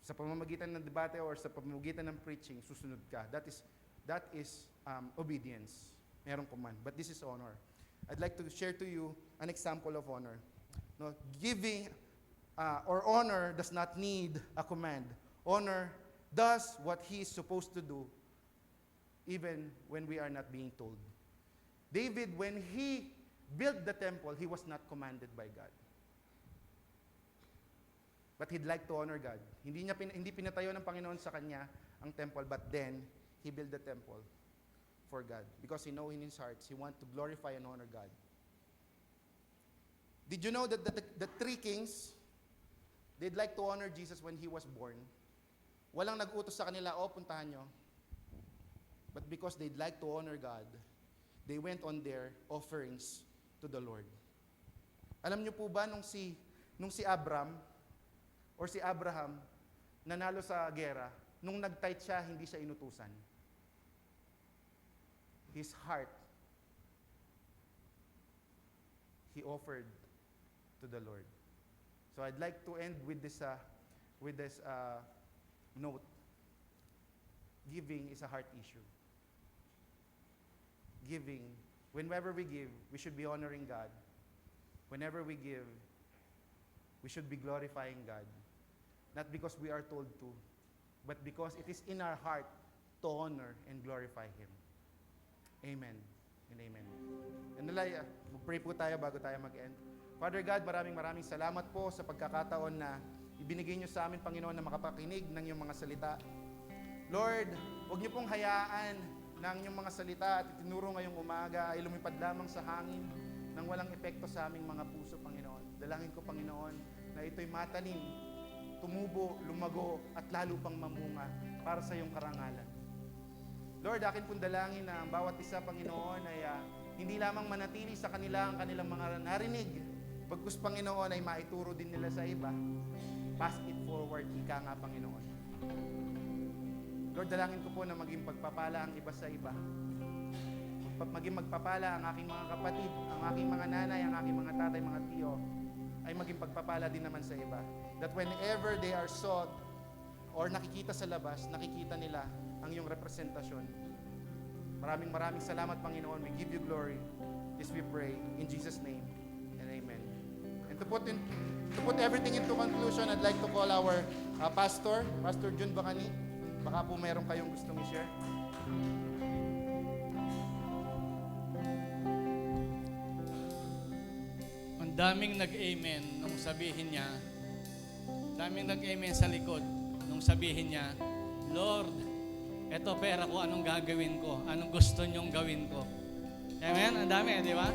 sa pamamagitan ng debate or sa pamamagitan ng preaching, susunod ka. That is obedience. Merong command. But this is honor. I'd like to share to you an example of honor. No, giving or honor does not need a command. Honor does what he is supposed to do even when we are not being told. David, when he built the temple, he was not commanded by God. But he'd like to honor God. Hindi pinatayo ng Panginoon sa kanya ang temple, but then he built the temple for God. Because he know in his heart, he want to glorify and honor God. Did you know that the three kings, they'd like to honor Jesus when he was born? walang nag-utos sa kanila, puntahan nyo. But because they'd like to honor God, they went on their offerings to the Lord. Alam nyo po ba, nung si Abraham nanalo sa gera, nung nag-tithe siya, hindi siya inutusan. His heart, he offered to the Lord. So I'd like to end with this note. Giving is a heart issue. Giving, whenever we give, we should be honoring God. Whenever we give, we should be glorifying God. Not because we are told to, but because it is in our heart to honor and glorify Him. Amen and amen. And mag-pray po tayo bago tayo mag-end. Father God, maraming salamat po sa pagkakataon na ibinigay niyo sa amin, Panginoon, na makapakinig ng iyong mga salita. Lord, huwag niyo pong hayaan na ang iyong mga salita at itinuro ngayong umaga ay lumipad lamang sa hangin nang walang epekto sa aming mga puso, Panginoon. Dalangin ko, Panginoon, na ito'y matanim, tumubo, lumago, at lalo pang mamunga para sa iyong karangalan. Lord, akin pong dalangin na ang bawat isa, Panginoon, ay hindi lamang manatili sa kanila ang kanilang mga narinig, bagkus, Panginoon, ay maituro din nila sa iba. Pass it forward, ika nga, Panginoon. Lord, dalangin ko po na maging pagpapala ang iba sa iba. Maging magpapala ang aking mga kapatid, ang aking mga nanay, ang aking mga tatay, mga tiyo, ay maging pagpapala din naman sa iba. That whenever they are sought or nakikita sa labas, nakikita nila ang iyong representasyon. Maraming salamat, Panginoon. We give you glory. This we pray in Jesus' name and amen. And to put everything into conclusion, I'd like to call our Pastor Jun Bacani. Baka po meron kayong gustong i-share. Ang daming nag-amen nung sabihin niya, daming nag-amen sa likod nung sabihin niya, Lord, eto pera ko, anong gagawin ko? Anong gusto niyong gawin ko? Amen? Ang dami, di ba?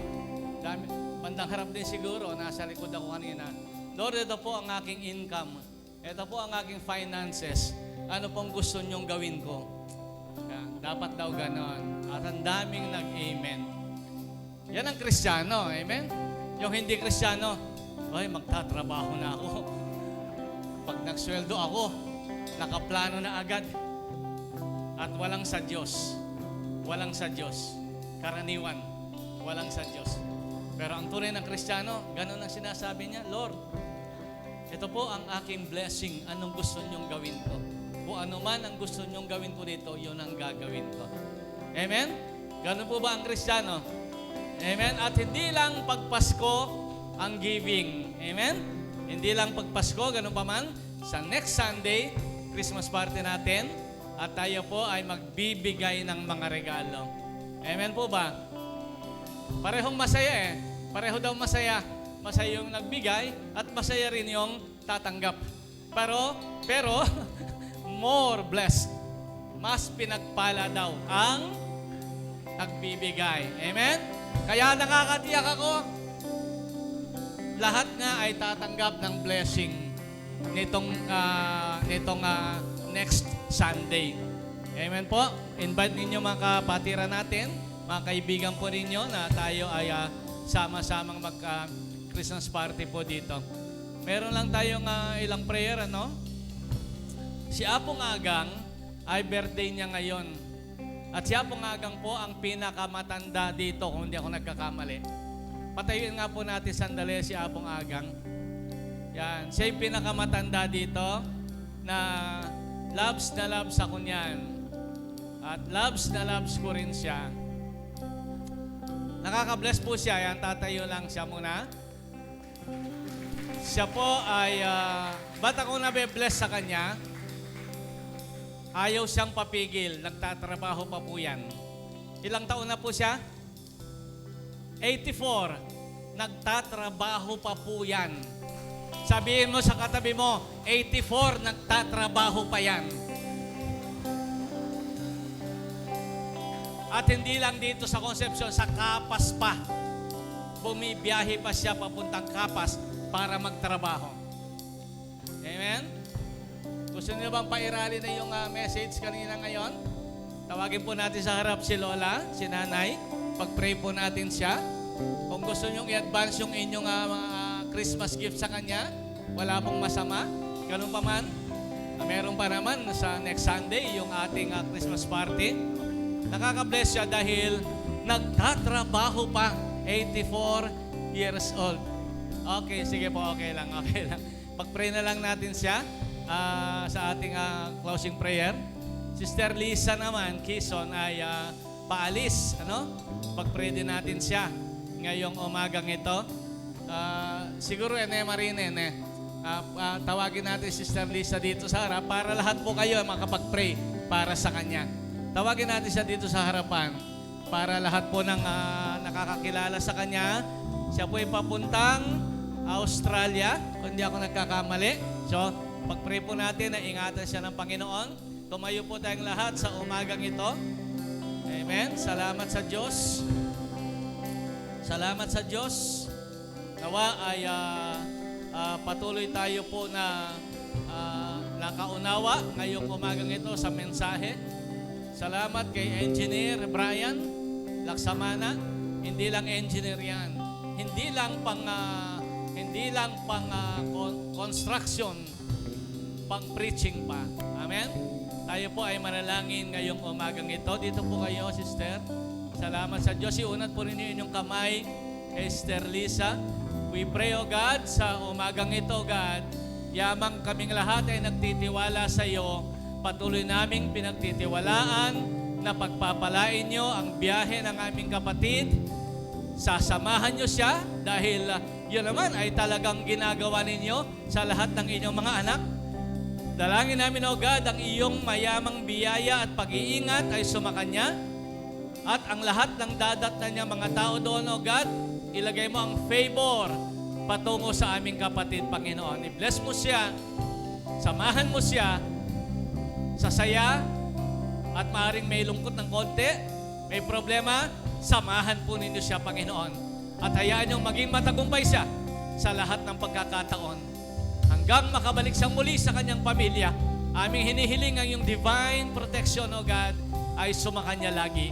Dami. Bandang harap din siguro, nasa likod ako kanina. Lord, ito po ang aking income. Ito po ang aking finances. Ano pong gusto niyong gawin ko? Yan, dapat daw ganon. At ang daming nag-amen. Yan ang Kristiyano, amen? Yung hindi Kristiyano, ay, magtatrabaho na ako. Pag nagsweldo ako, nakaplano na agad. At walang sa Diyos. Walang sa Diyos. Karaniwan. Walang sa Diyos. Pero ang tunay ng Kristiyano, ganun ang sinasabi niya, Lord, ito po ang aking blessing. Anong gusto niyong gawin ko? Kung ano man ang gusto niyong gawin ko dito, yun ang gagawin ko. Amen? Ganun po ba ang Kristiyano? Amen? At hindi lang pagpasko ang giving. Amen? Hindi lang pagpasko, ganun pa man. Sa next Sunday, Christmas party natin, at tayo po ay magbibigay ng mga regalo. Amen po ba? Parehong masaya eh. Pareho daw masaya. Masaya yung nagbigay at masaya rin yung tatanggap. Pero, more blessed. Mas pinagpala daw ang nagbibigay. Amen? Kaya nakakatiyak ako, lahat nga ay tatanggap ng blessing nitong next Sunday. Amen po. Invite ninyo mga kapatira natin, mga kaibigan po ninyo na tayo ay sama-samang Christmas party po dito. Meron lang tayong ilang prayer, ano? Si Apong Agang ay birthday niya ngayon. At si Apong Agang po ang pinakamatanda dito kung hindi ako nagkakamali. Patayuin nga po natin sandali si Apong Agang. Yan. Siya yung pinakamatanda dito na loves na loves ako niyan. At loves na loves ko rin siya. Nakaka-bless po siya. Yan, tatayo lang siya muna. Siya po ay, ba't ako nabe-bless sa kanya? Ayaw siyang papigil. Nagtatrabaho pa po yan. Ilang taon na po siya? 84. Nagtatrabaho pa po yan. Sabihin mo sa katabi mo, 84, nagtatrabaho pa yan. At hindi lang dito sa Concepcion, sa Kapas pa. Bumibiyahe pa siya papuntang Kapas para magtrabaho. Amen? Gusto niyo bang pairali na yung message kanina ngayon? Tawagin po natin sa harap si Lola, si Nanay. Pag-pray po natin siya. Kung gusto nyo i-advance yung inyong mga Christmas gift sa kanya, wala pong masama. Ganun pa man, meron pa naman sa next Sunday yung ating Christmas party. Nakaka-bless siya dahil nagtatrabaho pa, 84 years old. Okay, sige po, okay lang. Pag-pray na lang natin siya sa ating closing prayer. Sister Lisa naman, Quezon, ay paalis. Pag-pray din natin siya ngayong umagang ito. Siguro, Marine, tawagin natin Sister Lisa dito sa harap para lahat po kayo makapag-pray para sa kanya. Tawagin natin siya dito sa harapan para lahat po ng nakakakilala sa kanya. Siya po ay papuntang Australia, kung hindi ako nagkakamali. So, pag-pray po natin na ingatan siya ng Panginoon. Tumayo po tayong lahat sa umagang ito. Amen. Salamat sa Diyos. Salamat sa Diyos. Nawa ay patuloy tayo po na nakaunawa ngayong umagang ito sa mensahe. Salamat kay Engineer Brian Laksamana. Hindi lang engineer yan. Hindi lang pang construction, pang preaching pa. Amen. Tayo po ay manalangin ngayong umagang ito. Dito po kayo, sister. Salamat sa Diyos. Iunat po ninyo inyong kamay, Sister Lisa. We pray, O God, sa umagang ito, God, yamang kaming lahat ay nagtitiwala sa iyo. Patuloy naming pinagtitiwalaan na pagpapalain nyo ang biyahe ng aming kapatid. Sasamahan nyo siya dahil yun naman ay talagang ginagawa ninyo sa lahat ng inyong mga anak. Dalangin namin, O God, ang iyong mayamang biyaya at pag-iingat ay sumakanya. At ang lahat ng dadatnan niya mga tao doon, O God, ilagay mo ang favor patungo sa aming kapatid, Panginoon. I-bless mo siya, samahan mo siya sa saya, at maaaring may lungkot ng konti, may problema, samahan po ninyo siya, Panginoon. At hayaan niyong maging matagumpay siya sa lahat ng pagkakataon. Hanggang makabalik siyang muli sa kanyang pamilya, aming hinihiling ang iyong divine protection, O God, ay sumakanya lagi.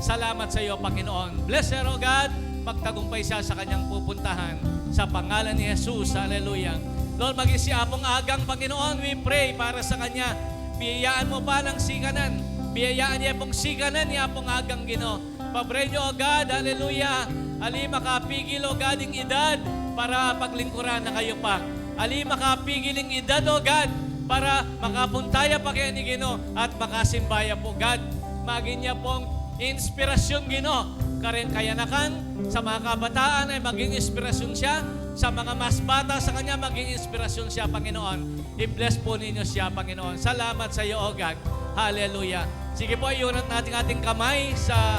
Salamat sa iyo, Panginoon. Bless her, O God. Magtagumpay siya sa kanyang pupuntahan. Sa pangalan ni Jesus. Hallelujah. Lord, maging si Apong Agang, Panginoon, we pray para sa kanya. Biyayaan mo pa ng sikanan. Biyayaan niya pong sikanan ni Apong Agang, Ginoo. Pabray niyo, O God. Hallelujah. Ali makapigil, O God, ang edad para paglingkuran na kayo pa. Ali makapigil ang edad, O God, para makapuntaya pa kayo ni Ginoo at makasimbaya po, God. Maging niya pong inspirasyon, Ginoo. Kayanakan sa mga kabataan ay maging inspirasyon siya. Sa mga mas bata sa kanya, maging inspirasyon siya, Panginoon. I-bless po ninyo siya, Panginoon. Salamat sa iyo, O God. Hallelujah. Sige po, iunat natin ating kamay sa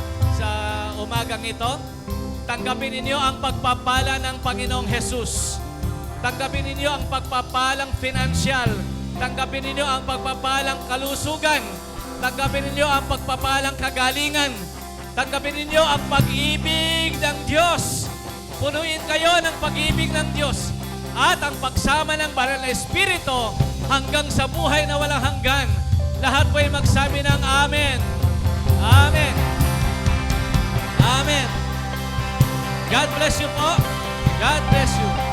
umagang ito. Tanggapin ninyo ang pagpapala ng Panginoong Jesus. Tanggapin ninyo ang pagpapalang financial. Tanggapin ninyo ang pagpapalang kalusugan. Tanggapin ninyo ang pagpapalang kagalingan. Tanggapin ninyo ang pag-ibig ng Diyos. Punuin kayo ng pag-ibig ng Diyos at ang pagsama ng Banal na Espiritu hanggang sa buhay na walang hanggan. Lahat po ay magsabi ng Amen. Amen. Amen. God bless you po. God bless you.